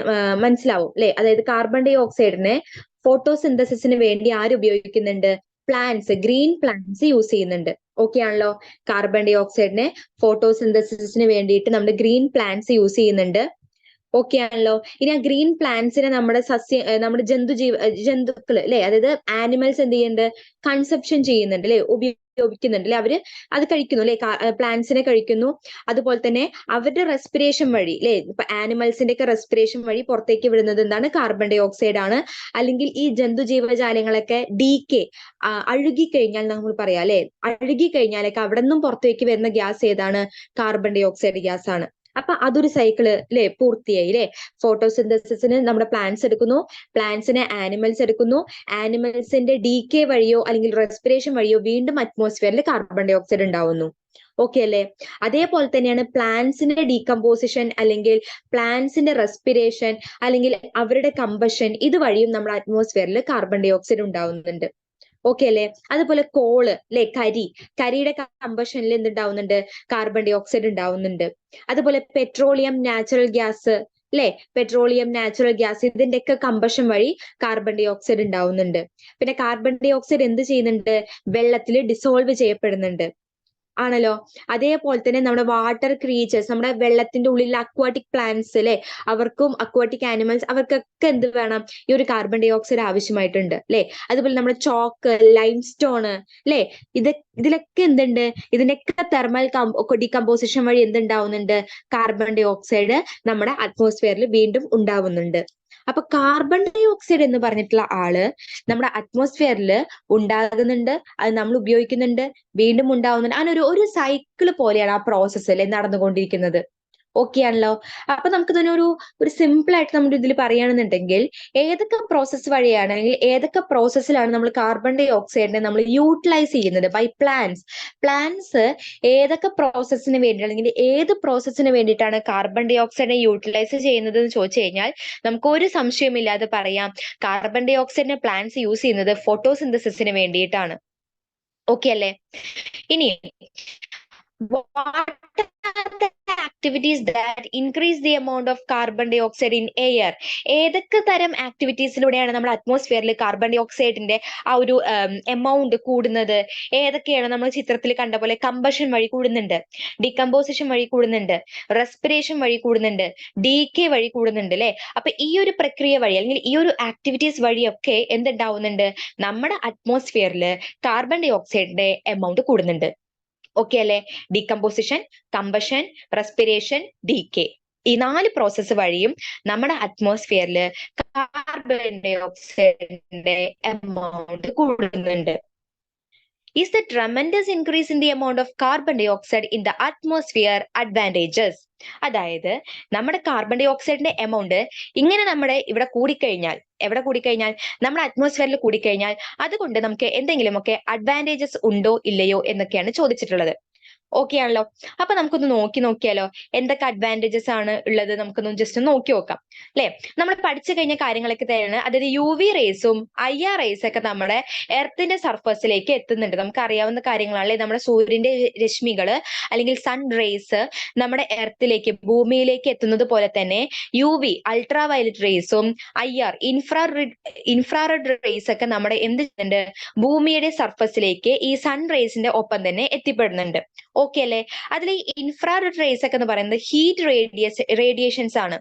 മനസ്സിലാവും അല്ലെ? അതായത് കാർബൺ ഡൈ ഓക്സൈഡിനെ ഫോട്ടോസിന്തസിസിന് വേണ്ടി ആര് ഉപയോഗിക്കുന്നുണ്ട്? പ്ലാന്റ്സ്, ഗ്രീൻ പ്ലാന്റ്സ് യൂസ് ചെയ്യുന്നുണ്ട്. ഓക്കെ ആണല്ലോ. കാർബൺ ഡൈ ഓക്സൈഡിനെ ഫോട്ടോസിന്തസിസിന് വേണ്ടിയിട്ട് നമ്മുടെ ഗ്രീൻ പ്ലാന്റ്സ് യൂസ് ചെയ്യുന്നുണ്ട്. ഓക്കെ ആണല്ലോ. ഇനി ആ ഗ്രീൻ പ്ലാന്റ്സിനെ നമ്മുടെ ജന്തുക്കൾ അല്ലെ, അതായത് ആനിമൽസ് എന്ത് ചെയ്യുന്നുണ്ട്? കൺസെപ്ഷൻ ചെയ്യുന്നുണ്ട് അല്ലെ, ഉപയോഗിക്കുന്നുണ്ട് അല്ലെ, അവര് അത് കഴിക്കുന്നു അല്ലെ, പ്ലാന്റ്സിനെ കഴിക്കുന്നു. അതുപോലെ തന്നെ അവരുടെ റെസ്പിറേഷൻ വഴി അല്ലെ, ഇപ്പൊ ആനിമൽസിന്റെ ഒക്കെ റെസ്പിറേഷൻ വഴി പുറത്തേക്ക് വിടുന്നത് എന്താണ്? കാർബൺ ഡൈ ഓക്സൈഡ് ആണ്. അല്ലെങ്കിൽ ഈ ജന്തുജീവജാലങ്ങളൊക്കെ ഡീകെ, അഴുകിക്കഴിഞ്ഞാൽ നമ്മൾ പറയാം അല്ലെ, അഴുകിക്കഴിഞ്ഞാലൊക്കെ അവിടെ നിന്നും പുറത്തേക്ക് വരുന്ന ഗ്യാസ് ഏതാണ്? കാർബൺ ഡൈ ഓക്സൈഡ് ഗ്യാസ് ആണ്. അപ്പൊ അതൊരു സൈക്കിള് അല്ലെ, പൂർത്തിയായി അല്ലെ. ഫോട്ടോസിന്തസിസിന് നമ്മുടെ പ്ലാന്റ്സ് എടുക്കുന്നു, പ്ലാന്റ്സിനെ ആനിമൽസ് എടുക്കുന്നു, ആനിമൽസിന്റെ ഡീകെ വഴിയോ അല്ലെങ്കിൽ റെസ്പിറേഷൻ വഴിയോ വീണ്ടും അറ്റ്മോസ്ഫിയറിൽ കാർബൺ ഡൈ ഓക്സൈഡ് ഉണ്ടാവുന്നു. ഓക്കെ അല്ലേ? അതേപോലെ തന്നെയാണ് പ്ലാന്റ്സിന്റെ ഡീകമ്പോസിഷൻ അല്ലെങ്കിൽ പ്ലാന്റ്സിന്റെ റെസ്പിറേഷൻ അല്ലെങ്കിൽ അവരുടെ കമ്പഷൻ, ഇതുവഴിയും നമ്മുടെ അറ്റ്മോസ്ഫിയറിൽ കാർബൺ ഡൈ ഓക്സൈഡ് ഉണ്ടാവുന്നുണ്ട്. ഓക്കെ അല്ലേ? അതുപോലെ കോള് അല്ലെ, കരിയുടെ കമ്പഷനിൽ എന്തുണ്ടാവുന്നുണ്ട്? കാർബൺ ഡൈ ഓക്സൈഡ് ഉണ്ടാവുന്നുണ്ട്. അതുപോലെ പെട്രോളിയം, നാച്ചുറൽ ഗ്യാസ് അല്ലെ, പെട്രോളിയം, നാച്ചുറൽ ഗ്യാസ് ഇതിന്റെയൊക്കെ കമ്പഷൻ വഴി കാർബൺ ഡൈ ഓക്സൈഡ് ഉണ്ടാവുന്നുണ്ട്. പിന്നെ കാർബൺ ഡൈ ഓക്സൈഡ് എന്ത് ചെയ്യുന്നുണ്ട്? വെള്ളത്തിൽ ഡിസോൾവ് ചെയ്യപ്പെടുന്നുണ്ട്. ആണല്ലോ. അതേപോലെ തന്നെ നമ്മുടെ വാട്ടർ ക്രീച്ചേഴ്സ്, നമ്മുടെ വെള്ളത്തിന്റെ ഉള്ളിൽ അക്വാട്ടിക് പ്ലാന്റ്സ് അല്ലെ, അവർക്കും അക്വാട്ടിക് ആനിമൽസ് അവർക്കൊക്കെ എന്ത് വേണം? ഈ ഒരു കാർബൺ ഡൈ ഓക്സൈഡ് ആവശ്യമായിട്ടുണ്ട് അല്ലെ. അതുപോലെ നമ്മുടെ ചോക്ക്, ലൈംസ്റ്റോണ് അല്ലെ, ഇതിലൊക്കെ എന്തുണ്ട്? ഇതിന്റെയൊക്കെ തെർമൽ ഡീകമ്പോസിഷൻ വഴി എന്തുണ്ടാവുന്നുണ്ട്? കാർബൺ ഡൈ ഓക്സൈഡ് നമ്മുടെ അറ്റ്മോസ്ഫിയറിൽ വീണ്ടും ഉണ്ടാവുന്നുണ്ട്. അപ്പൊ കാർബൺ ഡൈ ഓക്സൈഡ് എന്ന് പറഞ്ഞിട്ടുള്ള ആള് നമ്മുടെ അറ്റ്മോസ്ഫിയറിൽ ഉണ്ടാകുന്നുണ്ട്, അത് നമ്മൾ ഉപയോഗിക്കുന്നുണ്ട്, വീണ്ടും ഉണ്ടാവുന്നുണ്ട്. അങ്ങനെ ഒരു സൈക്കിൾ പോലെയാണ് ആ പ്രോസസ്സ് അല്ലെ നടന്നുകൊണ്ടിരിക്കുന്നത്. ഓക്കെ ആണല്ലോ. അപ്പൊ നമുക്ക് തന്നെ ഒരു സിമ്പിൾ ആയിട്ട് നമ്മുടെ ഇതിൽ പറയുകയാണെന്നുണ്ടെങ്കിൽ, ഏതൊക്കെ പ്രോസസ്സ് വഴിയാണ് അല്ലെങ്കിൽ ഏതൊക്കെ പ്രോസസ്സിലാണ് നമ്മൾ കാർബൺ ഡൈ ഓക്സൈഡിനെ നമ്മൾ യൂട്ടിലൈസ് ചെയ്യുന്നത് ബൈ പ്ലാന്റ്സ് ഏതൊക്കെ പ്രോസസ്സിന് വേണ്ടി അല്ലെങ്കിൽ ഏത് പ്രോസസ്സിന് വേണ്ടിയിട്ടാണ് കാർബൺ ഡൈ ഓക്സൈഡിനെ യൂട്ടിലൈസ് ചെയ്യുന്നത് എന്ന് ചോദിച്ചു കഴിഞ്ഞാൽ നമുക്ക് ഒരു സംശയമില്ലാതെ പറയാം, കാർബൺ ഡൈ ഓക്സൈഡിനെ പ്ലാന്റ്സ് യൂസ് ചെയ്യുന്നത് ഫോട്ടോസിന്തസിസിന് വേണ്ടിയിട്ടാണ്. ഓക്കെ അല്ലേ? ഇനി what are the activities that increase the amount of carbon dioxide in air? ഏതൊക്കെ തരം ആക്ടിവിറ്റീസിലൂടെയാണ് നമ്മുടെ അറ്റ്മോസ്ഫിയറിൽ കാർബൺ ഡൈ ഓക്സൈഡിന്റെ ആ ഒരു എമൗണ്ട് കൂടുന്നത്? ഏതൊക്കെയാണ്? നമ്മൾ ചിത്രത്തിൽ കണ്ട പോലെ കമ്പഷൻ വഴി കൂടുന്നുണ്ട്, ഡികമ്പോസിഷൻ വഴി കൂടുന്നുണ്ട്, റെസ്പിറേഷൻ വഴി കൂടുന്നുണ്ട്, ഡീകെ വഴി കൂടുന്നുണ്ട് അല്ലെ. അപ്പൊ ഈ ഒരു പ്രക്രിയ വഴി അല്ലെങ്കിൽ ഈ ഒരു ആക്ടിവിറ്റീസ് വഴിയൊക്കെ എന്തുണ്ടാവുന്നുണ്ട്? നമ്മുടെ അറ്റ്മോസ്ഫിയറിൽ കാർബൺ ഡൈ ഓക്സൈഡിന്റെ എമൗണ്ട് കൂടുന്നുണ്ട്. ഓക്കെ അല്ലെ? ഡീകമ്പോസിഷൻ, കമ്പഷൻ, റെസ്പിറേഷൻ, ഡീകെ, ഈ 4 പ്രോസസ്സ് വഴിയും നമ്മുടെ അറ്റ്മോസ്ഫിയറിൽ കാർബൺ ഡൈ ഓക്സൈഡിന്റെ എമൗണ്ട് കൂടുന്നുണ്ട്. Is the tremendous increase in the amount of carbon dioxide in the atmosphere advantageous? അതായത് നമ്മുടെ കാർബൺ ഡൈ ഓക്സൈഡിന്റെ എമൗണ്ട് ഇങ്ങനെ നമ്മുടെ ഇവിടെ കൂടിക്കഴിഞ്ഞാൽ, എവിടെ കൂടിക്കഴിഞ്ഞാൽ? നമ്മുടെ അറ്റ്മോസ്ഫിയറിൽ കൂടിക്കഴിഞ്ഞാൽ അതുകൊണ്ട് നമുക്ക് എന്തെങ്കിലുമൊക്കെ അഡ്വാൻറ്റേജസ് ഉണ്ടോ ഇല്ലയോ എന്നൊക്കെയാണ് ചോദിച്ചിട്ടുള്ളത്. ഓക്കെ ആണല്ലോ. അപ്പൊ നമുക്കൊന്ന് നോക്കിയാലോ എന്തൊക്കെ അഡ്വാൻറ്റേജസ് ആണ് ഉള്ളത്, നമുക്കൊന്ന് ജസ്റ്റ് നോക്കി നോക്കാം അല്ലെ. നമ്മൾ പഠിച്ചു കഴിഞ്ഞ കാര്യങ്ങളൊക്കെ തന്നെയാണ്. അതായത് UV റേസും IR റേസ് ഒക്കെ നമ്മുടെ എർത്തിന്റെ സർഫസിലേക്ക് എത്തുന്നുണ്ട്. നമുക്ക് അറിയാവുന്ന കാര്യങ്ങളാണ് അല്ലെ. നമ്മുടെ സൂര്യന്റെ രശ്മികള് അല്ലെങ്കിൽ സൺ റേസ് നമ്മുടെ എർത്തിലേക്ക്, ഭൂമിയിലേക്ക് എത്തുന്നത് പോലെ തന്നെ UV അൾട്രാ വയലറ്റ് റേസും IR ഇൻഫ്രാറെഡ് റേസ് ഒക്കെ നമ്മുടെ എന്ത് ചെയ്യുന്നുണ്ട്? ഭൂമിയുടെ സർഫസിലേക്ക് ഈ സൺ റേസിന്റെ ഒപ്പം തന്നെ എത്തിപ്പെടുന്നുണ്ട്. ഓക്കെ അല്ലെ? അതിൽ ഈ ഇൻഫ്രാറെഡ് റേസ് ഒക്കെ എന്ന് പറയുന്നത് ഹീറ്റ് റേഡിയേഷൻസ് ആണ്.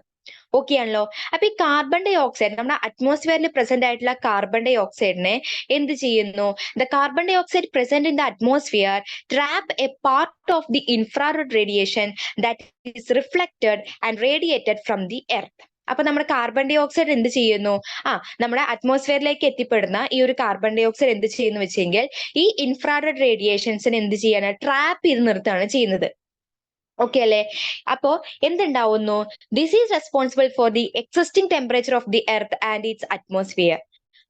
ഓക്കെ ആണല്ലോ. അപ്പൊ ഈ കാർബൺ ഡൈ ഓക്സൈഡ് നമ്മുടെ അറ്റ്മോസ്ഫിയറിൽ പ്രസന്റ് ആയിട്ടുള്ള കാർബൺ ഡൈ ഓക്സൈഡിനെ എന്ത് ചെയ്യുന്നു? The carbon dioxide present in the atmosphere trap a part of the infrared radiation that is reflected and radiated from the earth. അപ്പൊ നമ്മുടെ കാർബൺ ഡൈ ഓക്സൈഡ് എന്ത് ചെയ്യുന്നു? നമ്മുടെ അറ്റ്മോസ്ഫിയറിലേക്ക് എത്തിപ്പെടുന്ന ഈ ഒരു കാർബൺ ഡൈ ഓക്സൈഡ് എന്ത് ചെയ്യുന്നു വെച്ചെങ്കിൽ ഈ ഇൻഫ്രാറെഡ് റേഡിയേഷൻസിനെ എന്ത് ചെയ്യാണ്? ട്രാപ്പ് ചെയ്ത് നിർത്തുകയാണ് ചെയ്യുന്നത്. ഓക്കെ അല്ലെ? അപ്പോ എന്തുണ്ടാവുന്നു? This is responsible for the existing temperature of the earth and its atmosphere.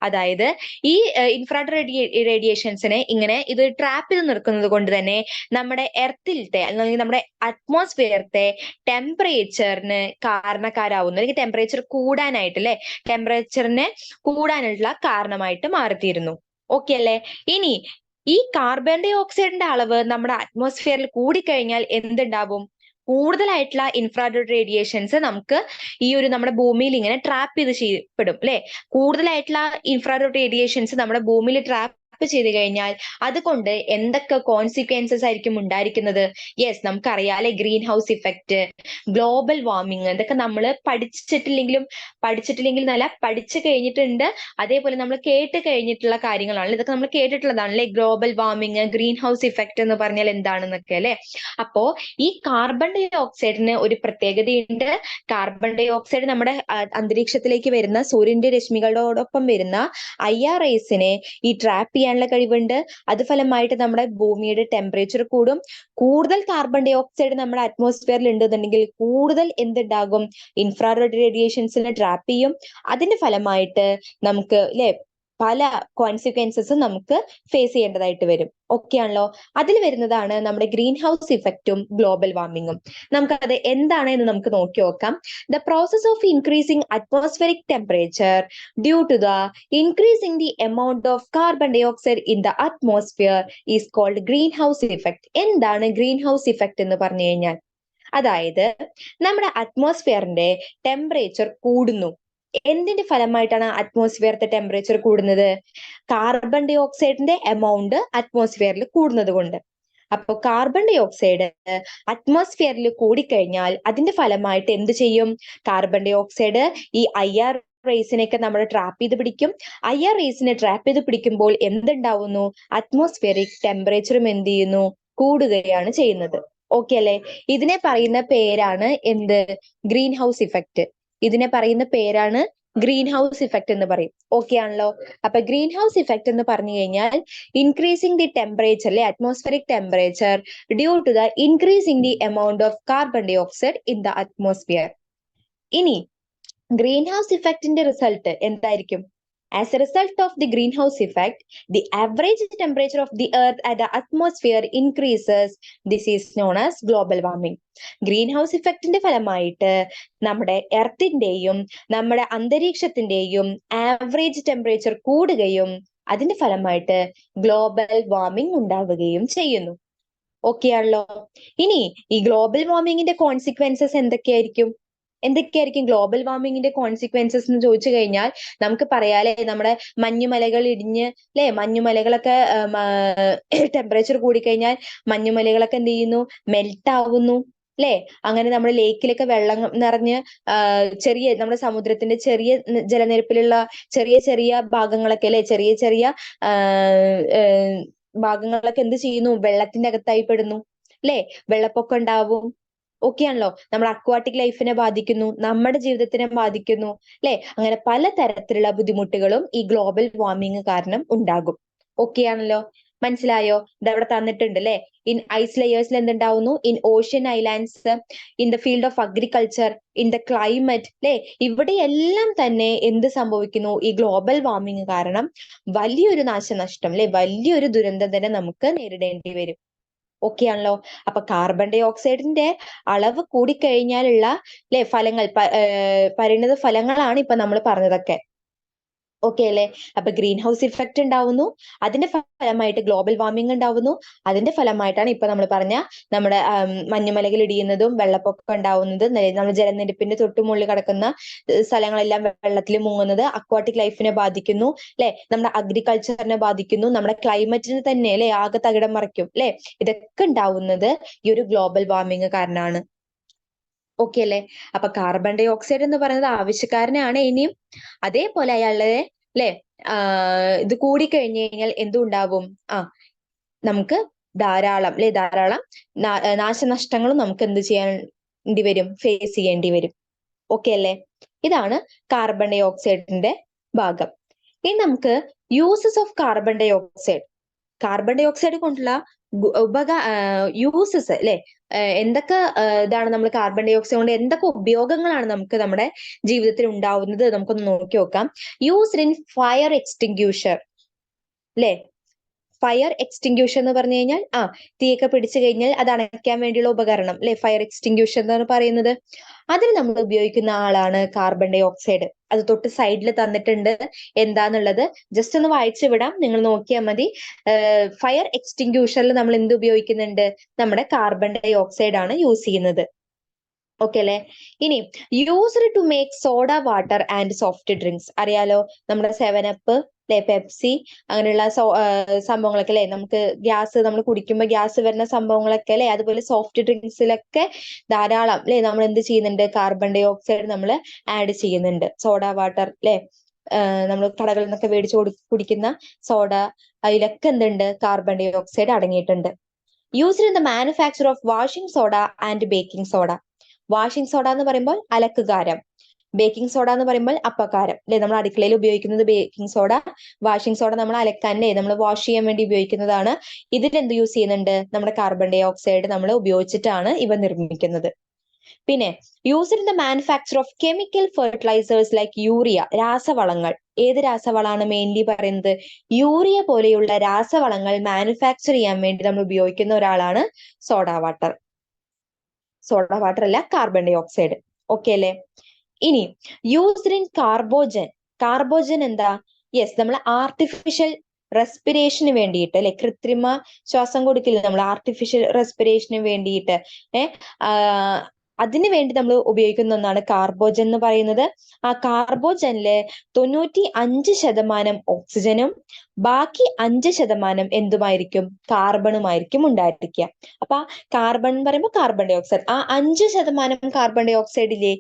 അതായത് ഈ ഇൻഫ്രാറെഡ് റേഡിയേഷൻസിനെ ഇങ്ങനെ ഇത് ട്രാപ്പ് ചെയ്ത് നിർക്കുന്നത് കൊണ്ട് തന്നെ നമ്മുടെ എർത്തിലത്തെ അല്ലെങ്കിൽ നമ്മുടെ അറ്റ്മോസ്ഫിയറത്തെ ടെമ്പറേച്ചറിന് കാരണക്കാരാവുന്നു, അല്ലെങ്കിൽ ടെമ്പറേച്ചർ കൂടാനായിട്ട് അല്ലെ, ടെമ്പറേച്ചറിനെ കൂടാനുള്ള കാരണമായിട്ട് മാറിത്തീരുന്നു. ഓക്കെ അല്ലേ? ഇനി ഈ കാർബൺ ഡൈ ഓക്സൈഡിന്റെ അളവ് നമ്മുടെ അറ്റ്മോസ്ഫിയറിൽ കൂടിക്കഴിഞ്ഞാൽ എന്തുണ്ടാവും? കൂടുതലായിട്ടുള്ള ഇൻഫ്രാറെഡ് റേഡിയേഷൻസ് നമുക്ക് ഈ ഒരു നമ്മുടെ ഭൂമിയിൽ ഇങ്ങനെ ട്രാപ്പ് ചെയ്ത് ചെയ്യപ്പെടും അല്ലെ. കൂടുതലായിട്ടുള്ള ഇൻഫ്രാറെഡ് റേഡിയേഷൻസ് നമ്മുടെ ഭൂമിയിൽ ട്രാപ്പ് ചെയ്ത് കഴിഞ്ഞാൽ അതുകൊണ്ട് എന്തൊക്കെ കോൺസിക്വൻസസ് ആയിരിക്കും ഉണ്ടായിരിക്കുന്നത്? യെസ്, നമുക്കറിയാം അല്ലെ, green house effect, global warming, ഇതൊക്കെ നമ്മൾ പഠിച്ചിട്ടില്ലെങ്കിൽ നല്ല പഠിച്ചു കഴിഞ്ഞിട്ടുണ്ട്, അതേപോലെ നമ്മൾ കേട്ട് കഴിഞ്ഞിട്ടുള്ള കാര്യങ്ങളാണ്. ഇതൊക്കെ നമ്മൾ കേട്ടിട്ടുള്ളതാണ് അല്ലെ, global warming, green house effect എന്ന് പറഞ്ഞാൽ എന്താണെന്നൊക്കെ അല്ലെ. അപ്പോ ഈ കാർബൺ ഡൈ ഓക്സൈഡിന് ഒരു പ്രത്യേകതയുണ്ട്. കാർബൺ ഡൈ ഓക്സൈഡ് നമ്മുടെ അന്തരീക്ഷത്തിലേക്ക് വരുന്ന സൂര്യന്റെ രശ്മികളോടൊപ്പം വരുന്ന IR റേസിനെ ഈ ട്രാപ്പ് ചെയ്യാനുള്ള കഴിവുണ്ട്. അത് ഫലമായിട്ട് നമ്മുടെ ഭൂമിയുടെ ടെമ്പറേച്ചർ കൂടും. കൂടുതൽ കാർബൺ ഡൈ ഓക്സൈഡ് നമ്മുടെ അറ്റ്മോസ്ഫിയറിൽ ഉണ്ടെന്നുണ്ടെങ്കിൽ കൂടുതൽ എന്തുണ്ടാകും? ഇൻഫ്രാറെഡ് റേഡിയേഷൻസിനെ ട്രാപ്പ് ചെയ്യും. അതിന്റെ ഫലമായിട്ട് നമുക്ക് അല്ലെ പല കോൺസിക്വൻസസും നമുക്ക് ഫേസ് ചെയ്യേണ്ടതായിട്ട് വരും. ഓക്കെ ആണല്ലോ? അതിൽ വരുന്നതാണ് നമ്മുടെ ഗ്രീൻ ഹൗസ് ഇഫക്റ്റും ഗ്ലോബൽ വാർമിങ്ങും. നമുക്കത് എന്താണ് എന്ന് നമുക്ക് നോക്കി നോക്കാം. The process of increasing atmospheric temperature due to the increasing the amount of carbon dioxide in the atmosphere is called green house effect. എന്താണ് ഗ്രീൻ ഹൗസ് ഇഫക്റ്റ് എന്ന് പറഞ്ഞു കഴിഞ്ഞാൽ? അതായത് നമ്മുടെ അറ്റ്മോസ്ഫിയറിന്റെ ടെമ്പറേച്ചർ കൂടുന്നു. എന്തിന്റെ ഫലമായിട്ടാണ് അറ്റ്മോസ്ഫിയറിന്റെ ടെമ്പറേച്ചർ കൂടുന്നത്? കാർബൺ ഡൈ ഓക്സൈഡിന്റെ എമൗണ്ട് അറ്റ്മോസ്ഫിയറിൽ കൂടുന്നത് കൊണ്ട്. അപ്പൊ കാർബൺ ഡൈ ഓക്സൈഡ് അറ്റ്മോസ്ഫിയറിൽ കൂടിക്കഴിഞ്ഞാൽ അതിന്റെ ഫലമായിട്ട് എന്ത് ചെയ്യും? കാർബൺ ഡൈ ഓക്സൈഡ് ഈ IR റേസിനെയൊക്കെ നമ്മൾ ട്രാപ്പ് ചെയ്ത് പിടിക്കും. IR റേസിനെ ട്രാപ്പ് ചെയ്ത് പിടിക്കുമ്പോൾ എന്തുണ്ടാവുന്നു? അറ്റ്മോസ്ഫിയറിക് ടെമ്പറേച്ചറും എന്ത് ചെയ്യുന്നു? കൂടുകയാണ് ചെയ്യുന്നത്. ഓക്കെ അല്ലെ? ഇതിനെ പറയുന്ന പേരാണ് എന്ത്? Green house effect. ഇതിനെ പറയുന്ന പേരാണ് ഗ്രീൻ ഹൗസ് ഇഫക്റ്റ് എന്ന് പറയും. ഓക്കെ ആണല്ലോ? അപ്പൊ ഗ്രീൻ ഹൗസ് ഇഫക്റ്റ് എന്ന് പറഞ്ഞു കഴിഞ്ഞാൽ ഇൻക്രീസിംഗ് ദി ടെമ്പറേച്ചർ അല്ലെ, atmospheric temperature due to the increasing the amount of carbon dioxide in the atmosphere. ഇനി ഗ്രീൻ ഹൗസ് ഇഫക്റ്റിന്റെ റിസൾട്ട് എന്തായിരിക്കും? As a result of the greenhouse effect, the average temperature of the earth at the atmosphere increases. This is known as global warming. Greenhouse ഇഫക്റ്റിന്റെ ഫലമായിട്ട് നമ്മുടെ എർത്തിന്റെയും നമ്മുടെ അന്തരീക്ഷത്തിന്റെയും average temperature കൂടുകയും അതിന്റെ ഫലമായിട്ട് ഗ്ലോബൽ വാർമിംഗ് ഉണ്ടാവുകയും ചെയ്യുന്നു. ഓക്കെ ആണല്ലോ? ഇനി ഈ ഗ്ലോബൽ വാർമിംഗിന്റെ കോൺസിക്വൻസസ് എന്തൊക്കെയായിരിക്കും ഗ്ലോബൽ വാർമിംഗിന്റെ കോൺസിക്വൻസസ് എന്ന് ചോദിച്ചു കഴിഞ്ഞാൽ നമുക്ക് പറയാലേ, നമ്മുടെ മഞ്ഞുമലകൾ ഇടിഞ്ഞ് അല്ലെ, മഞ്ഞുമലകളൊക്കെ ടെമ്പറേച്ചർ കൂടിക്കഴിഞ്ഞാൽ മഞ്ഞുമലകളൊക്കെ എന്ത് ചെയ്യുന്നു? മെൽറ്റ് ആവുന്നു അല്ലെ. അങ്ങനെ നമ്മുടെ ലേക്കിലൊക്കെ വെള്ളം നിറഞ്ഞ് ചെറിയ നമ്മുടെ സമുദ്രത്തിന്റെ ചെറിയ ജലനിരപ്പിലുള്ള ചെറിയ ചെറിയ ഭാഗങ്ങളൊക്കെ അല്ലെ, ചെറിയ ചെറിയ ഭാഗങ്ങളൊക്കെ എന്ത് ചെയ്യുന്നു? വെള്ളത്തിന്റെ അകത്തായി പെടുന്നു അല്ലെ. വെള്ളപ്പൊക്കം ഉണ്ടാവും. ഓക്കെ ആണല്ലോ? നമ്മുടെ അക്വാട്ടിക് ലൈഫിനെ ബാധിക്കുന്നു, നമ്മുടെ ജീവിതത്തിനെ ബാധിക്കുന്നു അല്ലെ. അങ്ങനെ പല തരത്തിലുള്ള ബുദ്ധിമുട്ടുകളും ഈ ഗ്ലോബൽ വാർമിംഗ് കാരണം ഉണ്ടാകും. ഓക്കെ ആണല്ലോ? മനസ്സിലായോ? ഇതവിടെ തന്നിട്ടുണ്ട് അല്ലെ. ഇൻ ഐസ് ലെയേഴ്സിൽ എന്തുണ്ടാവുന്നു? In ocean islands, in the field of agriculture, in the climate അല്ലെ. ഇവിടെയെല്ലാം തന്നെ എന്ത് സംഭവിക്കുന്നു? ഈ ഗ്ലോബൽ വാർമിംഗ് കാരണം വലിയൊരു നാശനഷ്ടം അല്ലെ, വലിയൊരു ദുരന്തം തന്നെ നമുക്ക് നേരിടേണ്ടി വരും. ഓക്കെ ആണല്ലോ? അപ്പൊ കാർബൺ ഡൈ ഓക്സൈഡിന്റെ അളവ് കൂടിക്കഴിഞ്ഞാലുള്ള അല്ലെ ഫലങ്ങൾ, പരിണിത ഫലങ്ങളാണ് ഇപ്പൊ നമ്മൾ പറഞ്ഞതൊക്കെ. ഓക്കെ അല്ലെ? അപ്പൊ ഗ്രീൻ ഹൗസ് ഇഫക്റ്റ് ഉണ്ടാവുന്നു, അതിന്റെ ഫലമായിട്ട് ഗ്ലോബൽ വാർമിംഗ് ഉണ്ടാവുന്നു, അതിന്റെ ഫലമായിട്ടാണ് ഇപ്പൊ നമ്മൾ പറഞ്ഞ നമ്മുടെ മഞ്ഞുമലകൾ ഇടിയുന്നതും വെള്ളപ്പൊക്കം ഉണ്ടാവുന്നതും, നമ്മുടെ ജലനിരപ്പിന്റെ തൊട്ടുമുകളിൽ കിടക്കുന്ന സ്ഥലങ്ങളെല്ലാം വെള്ളത്തിൽ മുങ്ങുന്നത്, അക്വാട്ടിക് ലൈഫിനെ ബാധിക്കുന്നു അല്ലെ, നമ്മുടെ അഗ്രികൾച്ചറിനെ ബാധിക്കുന്നു, നമ്മുടെ ക്ലൈമറ്റിന് തന്നെ അല്ലെ ആകെ തകിടം മറിക്കും അല്ലെ. ഇതൊക്കെ ഉണ്ടാവുന്നത് ഈ ഒരു ഗ്ലോബൽ വാർമിംഗ് കാരണമാണ്. ഓക്കെ അല്ലെ? അപ്പൊ കാർബൺ ഡൈ ഓക്സൈഡ് എന്ന് പറയുന്നത് ആവശ്യക്കാരനാണ്. ഇനിയും അതേപോലെ അയാളെ അല്ലെ ഇത് കൂടിക്കഴിഞ്ഞു കഴിഞ്ഞാൽ എന്തുണ്ടാവും? നമുക്ക് ധാരാളം നാശനഷ്ടങ്ങളും നമുക്ക് എന്ത് ചെയ്യേണ്ടി വരും? ഫേസ് ചെയ്യേണ്ടി വരും. ഓക്കെ അല്ലെ? ഇതാണ് കാർബൺ ഡൈ ഓക്സൈഡിന്റെ ഭാഗം. ഇനി നമുക്ക് uses of carbon dioxide കൊണ്ടുള്ള യൂസസ് അല്ലെ, എന്തൊക്കെ ഇതാണ് നമ്മൾ കാർബൺ ഡൈ ഓക്സൈഡ് കൊണ്ട് എന്തൊക്കെ ഉപയോഗങ്ങളാണ് നമുക്ക് നമ്മുടെ ജീവിതത്തിൽ ഉണ്ടാവുന്നത് നമുക്കൊന്ന് നോക്കി നോക്കാം. യൂസ്ഡ് ഇൻ ഫയർ എക്സ്റ്റിങ്ക്യൂഷർ അല്ലെ. ഫയർ എക്സ്റ്റിങ്ക്യൂഷർ എന്ന് പറഞ്ഞു കഴിഞ്ഞാൽ തീയൊക്കെ പിടിച്ചു കഴിഞ്ഞാൽ അത് അണയ്ക്കാൻ വേണ്ടിയുള്ള ഉപകരണം അല്ലെ, ഫയർ എക്സ്റ്റിങ്ക്യൂഷർ എന്നാണ് പറയുന്നത്. അതിന് നമ്മൾ ഉപയോഗിക്കുന്ന ആളാണ് കാർബൺ ഡൈ ഓക്സൈഡ്. അത് തൊട്ട് സൈഡിൽ തന്നിട്ടുണ്ട് എന്താന്നുള്ളത്, ജസ്റ്റ് ഒന്ന് വായിച്ചു വിടാം, നിങ്ങൾ നോക്കിയാൽ മതി. ഫയർ എക്സ്റ്റിങ്ക്യൂഷറിൽ നമ്മൾ എന്ത് ഉപയോഗിക്കുന്നുണ്ട്, നമ്മുടെ കാർബൺ ഡൈ ഓക്സൈഡ് ആണ് യൂസ് ചെയ്യുന്നത്. ഓക്കെ അല്ലെ. ഇനി used to make soda water and soft drinks, അറിയാലോ നമ്മുടെ 7up അല്ലെ, പെപ്സി അങ്ങനെയുള്ള സംഭവങ്ങളൊക്കെ അല്ലെ, നമുക്ക് ഗ്യാസ് നമ്മൾ കുടിക്കുമ്പോൾ ഗ്യാസ് വരുന്ന സംഭവങ്ങളൊക്കെ അല്ലെ, അതുപോലെ സോഫ്റ്റ് ഡ്രിങ്ക്സിലൊക്കെ ധാരാളം അല്ലെ നമ്മൾ എന്ത് ചെയ്യുന്നുണ്ട്, കാർബൺ ഡൈ ഓക്സൈഡ് നമ്മൾ ആഡ് ചെയ്യുന്നുണ്ട്. സോഡ വാട്ടർ അല്ലെ, നമ്മൾ കടകളിൽ നിന്നൊക്കെ മേടിച്ച് കുടിക്കുന്ന സോഡ, അതിലൊക്കെ എന്തുണ്ട്, കാർബൺ ഡൈ ഓക്സൈഡ് അടങ്ങിയിട്ടുണ്ട്. Used in the manufacture of washing soda and baking soda. Washing soda എന്ന് പറയുമ്പോൾ അലക്കുകാരം, ബേക്കിംഗ് സോഡ എന്ന് പറയുമ്പോൾ അപ്പക്കാരം അല്ലെ. നമ്മൾ അടുക്കളയിൽ ഉപയോഗിക്കുന്നത് ബേക്കിംഗ് സോഡ, വാഷിംഗ് സോഡ നമ്മൾ അലക്കാൻ അല്ലെ, നമ്മൾ വാഷ് ചെയ്യാൻ വേണ്ടി ഉപയോഗിക്കുന്നതാണ്. ഇതിൽ എന്ത് യൂസ് ചെയ്യുന്നുണ്ട്, നമ്മുടെ കാർബൺ ഡൈ ഓക്സൈഡ് നമ്മൾ ഉപയോഗിച്ചിട്ടാണ് ഇവ നിർമ്മിക്കുന്നത്. പിന്നെ used in the manufacture of chemical fertilisers like urea, രാസവളങ്ങൾ. ഏത് രാസവളമാണ് മെയിൻലി പറയുന്നത്, യൂറിയ പോലെയുള്ള രാസവളങ്ങൾ മാനുഫാക്ചർ ചെയ്യാൻ വേണ്ടി നമ്മൾ ഉപയോഗിക്കുന്ന ഒരാളാണ് സോഡ വാട്ടർ. സോഡ വാട്ടർ അല്ല, കാർബൺ ഡൈ ഓക്സൈഡ്. ഓക്കെ അല്ലെ. ഇനി യൂസ്ഡ് ഇൻ കാർബോജൻ. കാർബോജൻ എന്താ, യെസ്, നമ്മൾ ആർട്ടിഫിഷ്യൽ റെസ്പിറേഷന് വേണ്ടിയിട്ട് അല്ലെ, കൃത്രിമ ശ്വാസം കൊടുക്കില്ല നമ്മൾ, ആർട്ടിഫിഷ്യൽ റെസ്പിറേഷന് വേണ്ടിയിട്ട് അതിനു വേണ്ടി നമ്മൾ ഉപയോഗിക്കുന്ന ഒന്നാണ് കാർബോജൻ എന്ന് പറയുന്നത്. ആ കാർബോജനില് 95% ഓക്സിജനും ബാക്കി 5% എന്തുമായിരിക്കും, കാർബണുമായിരിക്കും ഉണ്ടായിരിക്കുക. അപ്പൊ കാർബൺ എന്ന് പറയുമ്പോൾ കാർബൺ ഡൈ ഓക്സൈഡ്, ആ 5% കാർബൺ ഡൈ ഓക്സൈഡിലെ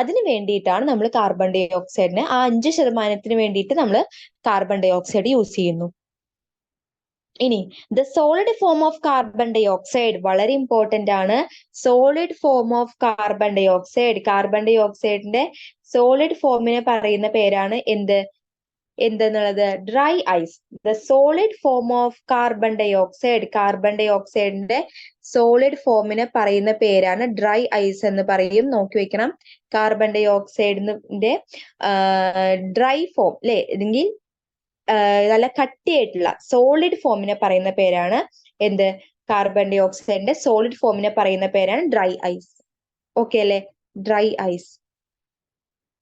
അതിന് വേണ്ടിയിട്ടാണ് നമ്മൾ കാർബൺ ഡൈ ഓക്സൈഡിന്, ആ 5% വേണ്ടിയിട്ട് നമ്മൾ കാർബൺ ഡൈ ഓക്സൈഡ് യൂസ് ചെയ്യുന്നു. ഇനി the solid form of carbon dioxide വളരെ ഇമ്പോർട്ടന്റ് ആണ്. Solid form of carbon dioxide, carbon ഡൈ ഓക്സൈഡിന്റെ സോളിഡ് ഫോമിനെ പറയുന്ന പേരാണ് എന്തെന്നുള്ളത്, dry ice. The solid form of carbon dioxide, carbon ഡൈ ഓക്സൈഡിന്റെ സോളിഡ് ഫോമിനെ പറയുന്ന പേരാണ് ഡ്രൈ ഐസ് എന്ന് പറയും. നോക്കി വെക്കണം, കാർബൺ ഡൈ ഓക്സൈഡിന്റെ ഡ്രൈ ഫോം അല്ലെ, അല്ലെങ്കിൽ നല്ല കട്ടിയായിട്ടുള്ള സോളിഡ് ഫോമിനെ പറയുന്ന പേരാണ് എന്ത്, കാർബൺ ഡൈ ഓക്സൈഡിന്റെ സോളിഡ് ഫോമിനെ പറയുന്ന പേരാണ് ഡ്രൈ ഐസ്. ഓക്കെ അല്ലെ, ഡ്രൈ ഐസ്.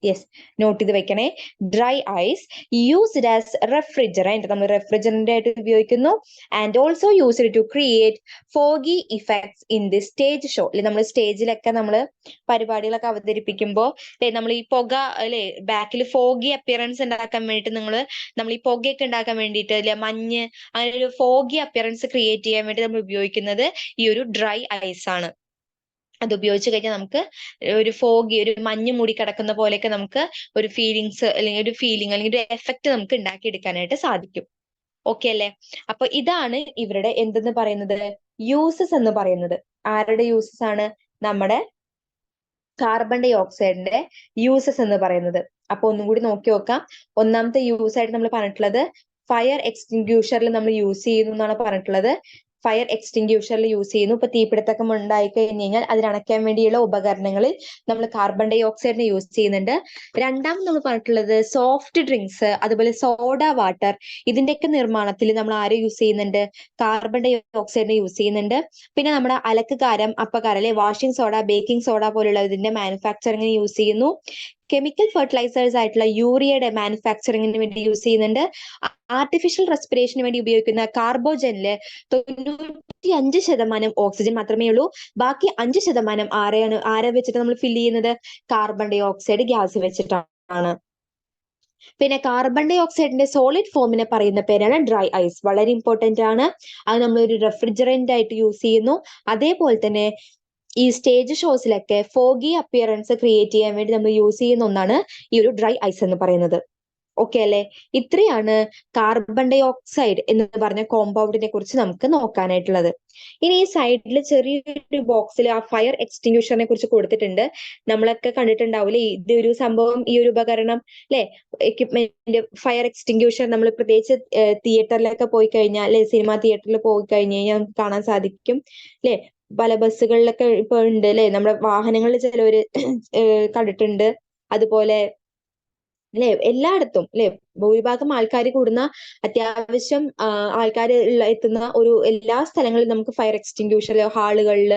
യെസ്, നോട്ട് ചെയ്ത് വെക്കണേ. Dry ice used as refrigerant, നമ്മൾ റെഫ്രിജറന്റ് ആയിട്ട് ഉപയോഗിക്കുന്നു. And also used to create foggy effects in the stage show. അല്ലെ, നമ്മൾ സ്റ്റേജിലൊക്കെ നമ്മൾ പരിപാടികളൊക്കെ അവതരിപ്പിക്കുമ്പോൾ നമ്മൾ ഈ പുക അല്ലെ, ബാക്കിൽ ഫോഗി അപ്പിയറൻസ് ഉണ്ടാക്കാൻ വേണ്ടിയിട്ട് നമ്മൾ ഈ പുകയൊക്കെ ഉണ്ടാക്കാൻ വേണ്ടിയിട്ട് അല്ലെ, മഞ്ഞ്, അങ്ങനെ ഒരു ഫോഗി അപ്പിയറൻസ് ക്രിയേറ്റ് ചെയ്യാൻ വേണ്ടി നമ്മൾ ഉപയോഗിക്കുന്നത് ഈ ഒരു ഡ്രൈ ഐസ് ആണ്. അത് ഉപയോഗിച്ച് കഴിഞ്ഞാൽ നമുക്ക് ഒരു ഫോഗി, ഒരു മഞ്ഞ് മൂടി കിടക്കുന്ന പോലെയൊക്കെ നമുക്ക് ഒരു ഫീലിങ്സ് അല്ലെങ്കിൽ ഒരു ഫീലിംഗ് അല്ലെങ്കിൽ ഒരു എഫക്റ്റ് നമുക്ക് ഉണ്ടാക്കിയെടുക്കാനായിട്ട് സാധിക്കും. ഓക്കെ അല്ലെ. അപ്പൊ ഇതാണ് ഇവരുടെ എന്തെന്ന് പറയുന്നത്, യൂസസ് എന്ന് പറയുന്നത്. ആരുടെ യൂസസ് ആണ്, നമ്മുടെ കാർബൺ ഡൈ ഓക്സൈഡിന്റെ യൂസസ് എന്ന് പറയുന്നത്. അപ്പൊ ഒന്നും കൂടി നോക്കി നോക്കാം. ഒന്നാമത്തെ യൂസ് ആയിട്ട് നമ്മൾ പറഞ്ഞിട്ടുള്ളത് ഫയർ എക്സ്റ്റിങ്ക്യൂഷറിൽ നമ്മൾ യൂസ് ചെയ്യുന്നു എന്നാണ് പറഞ്ഞിട്ടുള്ളത്. ഫയർ എക്സ്റ്റിങ്ക്യൂഷറിൽ യൂസ് ചെയ്യുന്നു. ഇപ്പൊ തീപിടുത്തക്കം ഉണ്ടായി കഴിഞ്ഞ് കഴിഞ്ഞാൽ അതിനണയ്ക്കാൻ വേണ്ടിയുള്ള ഉപകരണങ്ങളിൽ നമ്മൾ കാർബൺ ഡൈ ഓക്സൈഡിനെ യൂസ് ചെയ്യുന്നുണ്ട്. രണ്ടാമത് നമ്മൾ പറഞ്ഞിട്ടുള്ളത് സോഫ്റ്റ് ഡ്രിങ്ക്സ്, അതുപോലെ സോഡ വാട്ടർ, ഇതിന്റെയൊക്കെ നിർമ്മാണത്തിൽ നമ്മൾ ആരെ യൂസ് ചെയ്യുന്നുണ്ട്, കാർബൺ ഡൈ ഓക്സൈഡിനെ യൂസ് ചെയ്യുന്നുണ്ട്. പിന്നെ നമ്മുടെ അലക്കുകാരം, അപ്പക്കാരം അല്ലെ, വാഷിംഗ് സോഡ, ബേക്കിംഗ് സോഡ പോലുള്ള ഇതിന്റെ മാനുഫാക്ചറിങ്ങിന് യൂസ് ചെയ്യുന്നു. കെമിക്കൽ ഫെർട്ടിലൈസേഴ്സ് ആയിട്ടുള്ള യൂറിയയുടെ മാനുഫാക്ചറിങ്ങിന് വേണ്ടി യൂസ് ചെയ്യുന്നുണ്ട്. ആർട്ടിഫിഷ്യൽ റെസ്പിറേഷന് വേണ്ടി ഉപയോഗിക്കുന്ന കാർബോജനില് 95% ഓക്സിജൻ മാത്രമേ ഉള്ളൂ. ബാക്കി 5% ആരെ വെച്ചിട്ട് നമ്മൾ ഫില്ല് ചെയ്യുന്നത്, കാർബൺ ഡൈ ഓക്സൈഡ് ഗ്യാസ് വെച്ചിട്ടാണ്. പിന്നെ കാർബൺ ഡൈ ഓക്സൈഡിന്റെ സോളിഡ് ഫോമിനെ പറയുന്ന പേരാണ് ഡ്രൈ ഐസ്. വളരെ ഇമ്പോർട്ടന്റ് ആണ്. അത് നമ്മൾ ഒരു റെഫ്രിജറന്റ് ആയിട്ട് യൂസ് ചെയ്യുന്നു. അതേപോലെ തന്നെ ഈ സ്റ്റേജ് ഷോസിലൊക്കെ ഫോഗി അപ്പിയറൻസ് ക്രിയേറ്റ് ചെയ്യാൻ വേണ്ടി നമ്മൾ യൂസ് ചെയ്യുന്ന ഒന്നാണ് ഈ ഒരു ഡ്രൈ ഐസ് എന്ന് പറയുന്നത്. ഓക്കെ അല്ലെ? ഇത്രയാണ് കാർബൺ ഡൈ ഓക്സൈഡ് എന്ന് പറഞ്ഞ കോമ്പൗണ്ടിനെ കുറിച്ച് നമുക്ക് നോക്കാനായിട്ടുള്ളത്. ഇനി ഈ സൈഡിൽ ചെറിയൊരു ബോക്സിൽ ആ ഫയർ എക്സ്റ്റിങ്ക്യൂഷറിനെ കുറിച്ച് കൊടുത്തിട്ടുണ്ട്. നമ്മളൊക്കെ കണ്ടിട്ടുണ്ടാവില്ലേ ഇത് ഒരു സംഭവം, ഈ ഒരു ഉപകരണം അല്ലെ, എക്യുപ്മെന്റ് ഫയർ എക്സ്റ്റിങ്ക്യൂഷർ. നമ്മൾ പ്രത്യേകിച്ച് തിയേറ്ററിലൊക്കെ പോയി കഴിഞ്ഞാൽ അല്ലെ, സിനിമ തിയേറ്ററിൽ പോയി കഴിഞ്ഞ് കഴിഞ്ഞാൽ നമുക്ക് കാണാൻ സാധിക്കും അല്ലെ, പല ബസ്സുകളിലൊക്കെ ഇപ്പൊ ഉണ്ട് അല്ലെ, നമ്മുടെ വാഹനങ്ങളിൽ ചിലവര് കണ്ടിട്ടുണ്ട്. അതുപോലെ അല്ലെ, എല്ലായിടത്തും അല്ലെ, ഭൂരിഭാഗം ആൾക്കാർ കൂടുന്ന, അത്യാവശ്യം ആൾക്കാർ എത്തുന്ന ഒരു എല്ലാ സ്ഥലങ്ങളിലും നമുക്ക് ഫയർ എക്സ്റ്റിങ്ക്യൂഷർ ഹാളുകളിൽ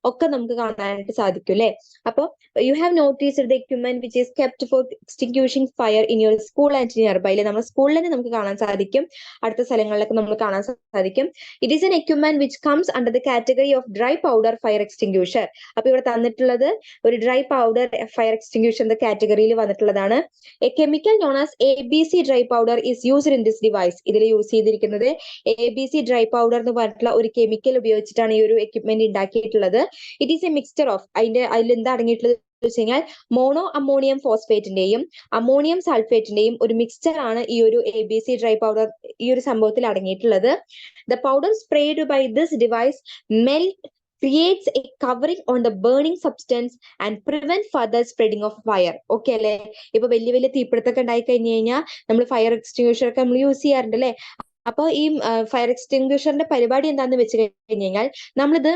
ഒക്കെ നമുക്ക് കാണാനായിട്ട് സാധിക്കും അല്ലെ. അപ്പൊ you have noticed the equipment which is kept for extinguishing fire in your school and nearby. നമ്മുടെ സ്കൂളിൽ തന്നെ നമുക്ക് കാണാൻ സാധിക്കും, അടുത്ത സ്ഥലങ്ങളിലൊക്കെ നമ്മൾ കാണാൻ സാധിക്കും. It is N equipment which comes under the category of dry powder fire extinguisher. അപ്പൊ ഇവിടെ തന്നിട്ടുള്ളത് ഒരു ഡ്രൈ പൗഡർ ഫയർ എക്സ്റ്റിങ്ക്യൂഷറിന്റെ കാറ്റഗറിയിൽ വന്നിട്ടുള്ളതാണ്. A chemical known as ABC dry powder is used in this device. ഇതിൽ യൂസ് ചെയ്തിരിക്കുന്നത് ABC ഡ്രൈ പൗഡർ എന്ന് പറഞ്ഞിട്ടുള്ള ഒരു കെമിക്കൽ ഉപയോഗിച്ചിട്ടാണ് ഈ ഒരു എക്യുപ്മെന്റ് ഉണ്ടാക്കിയിട്ടുള്ളത്. It is A mixture of, അതിൽ എന്താ അടങ്ങിയിട്ടുള്ളത് വെച്ച് കഴിഞ്ഞാൽ മോണോ അമോണിയം ഫോസ്ഫേറ്റിന്റെയും അമോണിയം സൾഫേറ്റിന്റെയും ഒരു മിക്സ്ചർ ആണ് ഈ ഒരു ABC ഡ്രൈ പൗഡർ ഈ ഒരു സംഭവത്തിൽ അടങ്ങിയിട്ടുള്ളത്. The powder spread by this device creates a covering on the burning substance and prevent further spreading of fire. Okay അല്ലെ? ഇപ്പൊ വലിയ വലിയ തീപിടുത്തൊക്കെ ഉണ്ടായി കഴിഞ്ഞു കഴിഞ്ഞാൽ നമ്മൾ ഫയർ എക്സ്റ്റിങ്ക്യൂഷർ ഒക്കെ നമ്മൾ യൂസ് ചെയ്യാറുണ്ട് അല്ലെ. അപ്പൊ ഈ ഫയർ എക്സ്റ്റിങ്ക്യൂഷറിന്റെ പരിപാടി എന്താന്ന് വെച്ച് കഴിഞ്ഞു കഴിഞ്ഞാൽ നമ്മളിത്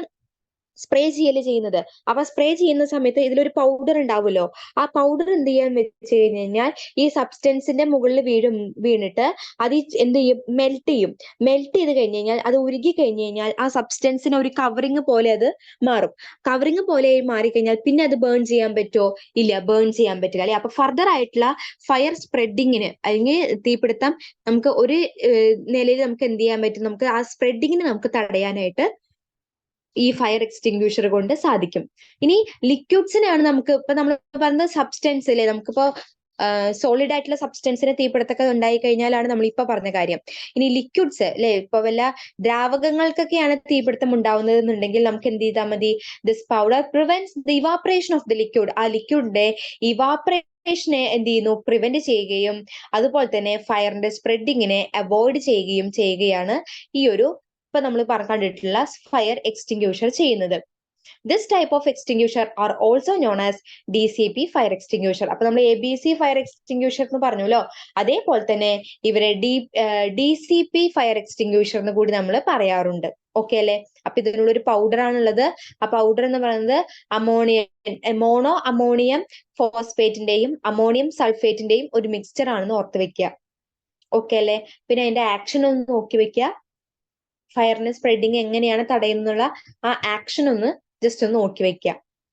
സ്പ്രേ ചെയ്യുന്നത്. അപ്പൊ സ്പ്രേ ചെയ്യുന്ന സമയത്ത് ഇതിലൊരു പൗഡർ ഉണ്ടാവുമല്ലോ, ആ പൗഡർ എന്ത് ചെയ്യാൻ വെച്ച് കഴിഞ്ഞു കഴിഞ്ഞാൽ ഈ സബ്സ്റ്റൻസിന്റെ മുകളിൽ വീണിട്ട് അത് എന്ത് ചെയ്യും, മെൽറ്റ് ചെയ്ത് കഴിഞ്ഞു കഴിഞ്ഞാൽ അത് ഉരുകി കഴിഞ്ഞു കഴിഞ്ഞാൽ ആ സബ്സ്റ്റൻസിന് ഒരു കവറിങ് പോലെ അത് മാറും. കവറിങ് പോലെ മാറിക്കഴിഞ്ഞാൽ പിന്നെ അത് ബേൺ ചെയ്യാൻ പറ്റുമോ? ഇല്ല, ബേൺ ചെയ്യാൻ പറ്റില്ല അല്ലെ. അപ്പൊ ഫർദർ ആയിട്ടുള്ള ഫയർ സ്പ്രെഡിങ്ങിന് അല്ലെങ്കിൽ തീപിടുത്തം നമുക്ക് ഒരു നിലയിൽ നമുക്ക് എന്ത് ചെയ്യാൻ പറ്റും, നമുക്ക് ആ സ്പ്രെഡിങ്ങിന് നമുക്ക് തടയാനായിട്ട് ഈ ഫയർ എക്സ്റ്റിങ്ക്യൂഷർ കൊണ്ട് സാധിക്കും. ഇനി ലിക്വിഡ്സിനാണ് നമുക്ക് ഇപ്പൊ നമ്മൾ പറഞ്ഞ സബ്സ്റ്റൻസ് അല്ലെ, നമുക്കിപ്പോ സോളിഡ് ആയിട്ടുള്ള സബ്സ്റ്റൻസിന് തീപിടുത്തൊക്കെ ഉണ്ടായി കഴിഞ്ഞാലാണ് നമ്മൾ ഇപ്പൊ പറഞ്ഞ കാര്യം. ഇനി ലിക്വിഡ്സ് അല്ലെ, ഇപ്പൊ വല്ല ദ്രാവകങ്ങൾക്കൊക്കെയാണ് തീപിടുത്തം ഉണ്ടാവുന്നത് എന്നുണ്ടെങ്കിൽ നമുക്ക് എന്ത് ചെയ്താൽ മതി, this powder prevents the evaporation of the liquid. ആ ലിക്വിഡിന്റെ ഇവാപറേഷനെ എന്ത് ചെയ്യുന്നു, പ്രിവെന്റ് ചെയ്യുകയും അതുപോലെ തന്നെ ഫയറിന്റെ സ്പ്രെഡിങ്ങിനെ അവോയ്ഡ് ചെയ്യുകയാണ് ഈ ഒരു ഇപ്പൊ നമ്മൾ കണ്ടിട്ടുള്ള ഫയർ എക്സ്റ്റിങ്ക്യൂഷർ ചെയ്യുന്നത്. This type of extinguisher are also known as DCP fire extinguisher. അപ്പൊ നമ്മൾ ABC ഫയർ എക്സ്റ്റിങ്ക്യൂഷർ എന്ന് പറഞ്ഞല്ലോ, അതേപോലെ തന്നെ ഇവരെ DCP ഫയർ എക്സ്റ്റിങ്ക്യൂഷർ എന്ന് കൂടി നമ്മൾ പറയാറുണ്ട്. ഓക്കെ അല്ലെ? അപ്പൊ ഇതിനുള്ള ഒരു പൗഡർ ആണുള്ളത്. ആ പൗഡർ എന്ന് പറയുന്നത് മോണോ അമോണിയം ഫോസ്ഫേറ്റിന്റെയും അമോണിയം സൾഫേറ്റിന്റെയും ഒരു മിക്സ്ചർ ആണെന്ന് ഓർത്ത് വെക്കുക. ഓക്കെ അല്ലെ? പിന്നെ അതിന്റെ ആക്ഷൻ ഒന്ന് നോക്കി വെക്കുക. ഫയറിന് സ്പ്രെഡിങ് എങ്ങനെയാണ് തടയുന്നുള്ള ആ ആക്ഷൻ ഒന്ന് ജസ്റ്റ് ഒന്ന് നോക്കി വെക്കുക.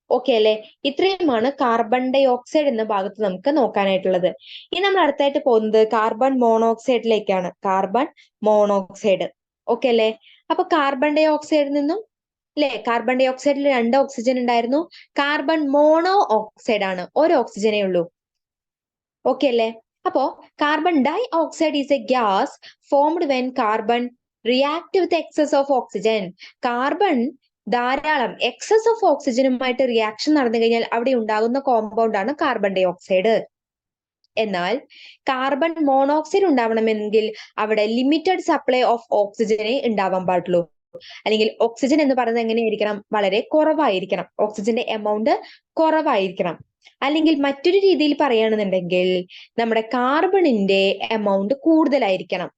ഓക്കെ അല്ലെ? ഇത്രയുമാണ് കാർബൺ ഡൈ ഓക്സൈഡ് എന്ന ഭാഗത്ത് നമുക്ക് നോക്കാനായിട്ടുള്ളത്. ഇനി നമ്മൾ അടുത്തായിട്ട് പോകുന്നത് കാർബൺ മോണോക്സൈഡിലേക്കാണ്. Carbon monoxide. ഓക്കെ അല്ലെ? അപ്പൊ കാർബൺ ഡൈ ഓക്സൈഡിൽ നിന്നും അല്ലെ, കാർബൺ ഡൈ ഓക്സൈഡിൽ 2 ഓക്സിജൻ ഉണ്ടായിരുന്നു. കാർബൺ മോണോ ഓക്സൈഡ് ആണ്, ഒരു ഓക്സിജനേ ഉള്ളൂ. ഓക്കെ അല്ലെ? അപ്പോ carbon dioxide is a gas formed when carbon react with excess of oxygen. Carbon ധാരാളം എക്സസ് ഓഫ് ഓക്സിജനുമായിട്ട് റിയാക്ഷൻ നടന്നു കഴിഞ്ഞാൽ അവിടെ ഉണ്ടാകുന്ന കോമ്പൗണ്ട് ആണ് കാർബൺ ഡൈ ഓക്സൈഡ്. എന്നാൽ കാർബൺ മോണോക്സൈഡ് ഉണ്ടാവണമെങ്കിൽ അവിടെ ലിമിറ്റഡ് സപ്ലൈ ഓഫ് ഓക്സിജനെ ഉണ്ടാവാൻ പാടുള്ളൂ. അല്ലെങ്കിൽ ഓക്സിജൻ എന്ന് പറയുന്നത് എങ്ങനെയായിരിക്കണം, വളരെ കുറവായിരിക്കണം. ഓക്സിജന്റെ എമൗണ്ട് കുറവായിരിക്കണം. അല്ലെങ്കിൽ മറ്റൊരു രീതിയിൽ പറയുകയാണെന്നുണ്ടെങ്കിൽ നമ്മുടെ കാർബണിന്റെ എമൗണ്ട് കൂടുതലായിരിക്കണം.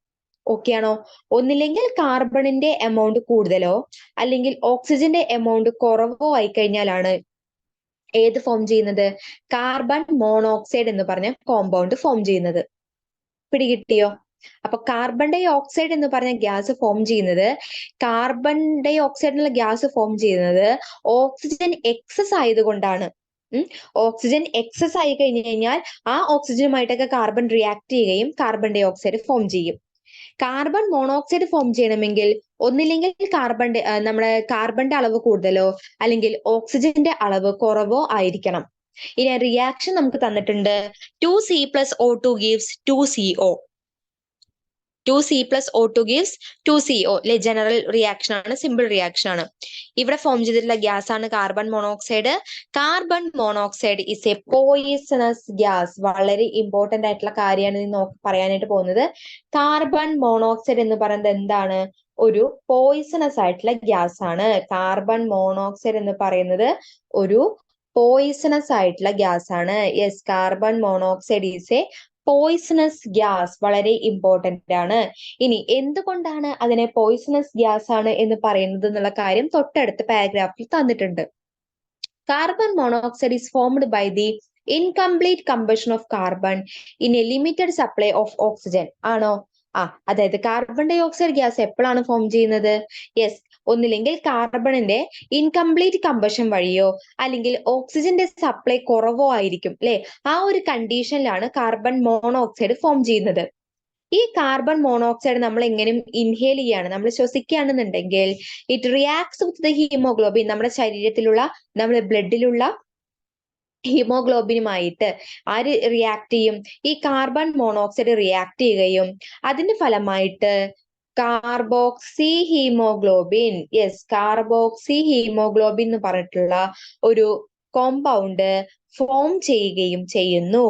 ഓക്കെ ആണോ? ഒന്നില്ലെങ്കിൽ കാർബണിന്റെ എമൗണ്ട് കൂടുതലോ അല്ലെങ്കിൽ ഓക്സിജന്റെ എമൗണ്ട് കുറവോ ആയി കഴിഞ്ഞാലാണ് ഏത് ഫോം ചെയ്യുന്നത്, കാർബൺ മോണോക്സൈഡ് എന്ന് പറഞ്ഞ കോമ്പൗണ്ട് ഫോം ചെയ്യുന്നത്. പിടികിട്ടിയോ? അപ്പൊ കാർബൺ ഡൈ ഓക്സൈഡ് എന്ന് പറഞ്ഞ ഗ്യാസ് ഫോം ചെയ്യുന്നത്, കാർബൺ ഡൈ ഓക്സൈഡ് എന്നുള്ള ഗ്യാസ് ഫോം ചെയ്യുന്നത് ഓക്സിജൻ എക്സസ് ആയതുകൊണ്ടാണ്. ഓക്സിജൻ എക്സസ് ആയി കഴിഞ്ഞു കഴിഞ്ഞാൽ ആ ഓക്സിജനുമായിട്ടൊക്കെ കാർബൺ റിയാക്ട് ചെയ്യുകയും കാർബൺ ഡൈ ഓക്സൈഡ് ഫോം ചെയ്യും. കാർബൺ മോണോക്സൈഡ് ഫോം ചെയ്യണമെങ്കിൽ ഒന്നില്ലെങ്കിൽ നമ്മുടെ കാർബണിന്റെ അളവ് കൂടുതലോ അല്ലെങ്കിൽ ഓക്സിജന്റെ അളവ് കുറവോ ആയിരിക്കണം. ഇനി റിയാക്ഷൻ നമുക്ക് തന്നിട്ടുണ്ട്. 2C + O2 gives 2CO. 2C+O2 gives 2CO അല്ലെ, ജനറൽ റിയാക്ഷൻ ആണ്, സിമ്പിൾ റിയാക്ഷൻ ആണ്. ഇവിടെ ഫോം ചെയ്തിട്ടുള്ള ഗ്യാസ് ആണ് carbon monoxide. Carbon monoxide is A poisonous gas. വളരെ ഇമ്പോർട്ടന്റ് ആയിട്ടുള്ള കാര്യമാണ് പറയാനായിട്ട് പോകുന്നത്. കാർബൺ മോണോക്സൈഡ് എന്ന് പറയുന്നത് എന്താണ്? ഒരു പോയിസണസ് ആയിട്ടുള്ള ഗ്യാസ് ആണ്. കാർബൺ മോണോക്സൈഡ് എന്ന് പറയുന്നത് ഒരു പോയിസണസ് ആയിട്ടുള്ള ഗ്യാസ് ആണ്. Yes, carbon monoxide is A poisonous gas. വളരെ ഇമ്പോർട്ടന്റ് ആണ്. ഇനി എന്തുകൊണ്ടാണ് അതിനെ പോയിസണസ് ഗ്യാസ് ആണ് എന്ന് പറയുന്നത് എന്നുള്ള കാര്യം തൊട്ടടുത്ത പാരഗ്രാഫിൽ തന്നിട്ടുണ്ട്. Carbon monoxide is formed by the incomplete combustion of carbon in a limited supply of oxygen. ആണോ? അതായത് കാർബൺ ഡൈ ഓക്സൈഡ് ഗ്യാസ് എപ്പോഴാണ് ഫോം ചെയ്യുന്നത്? യെസ്, ഒന്നില്ലെങ്കിൽ കാർബണിന്റെ ഇൻകംപ്ലീറ്റ് കമ്പഷൻ വഴിയോ അല്ലെങ്കിൽ ഓക്സിജന്റെ സപ്ലൈ കുറവോ ആയിരിക്കും അല്ലെ. ആ ഒരു കണ്ടീഷനിലാണ് കാർബൺ മോണോക്സൈഡ് ഫോം ചെയ്യുന്നത്. ഈ കാർബൺ മോണോക്സൈഡ് നമ്മൾ എങ്ങനെയും ഇൻഹേൽ ചെയ്യാണ്, നമ്മൾ ശ്വസിക്കുകയാണെന്നുണ്ടെങ്കിൽ it reacts with the haemoglobin, നമ്മുടെ ശരീരത്തിലുള്ള, നമ്മുടെ ബ്ലഡിലുള്ള ഹീമോഗ്ലോബിനുമായിട്ട് ആര് റിയാക്ട് ചെയ്യും? ഈ കാർബൺ മോണോക്സൈഡ് റിയാക്ട് ചെയ്യുകയും അതിന്റെ ഫലമായിട്ട് carboxy haemoglobin, yes, carboxy haemoglobin എന്ന് പറഞ്ഞിട്ടുള്ള ഒരു കോമ്പൗണ്ട് ഫോം ചെയ്യുകയും ചെയ്യുന്നു.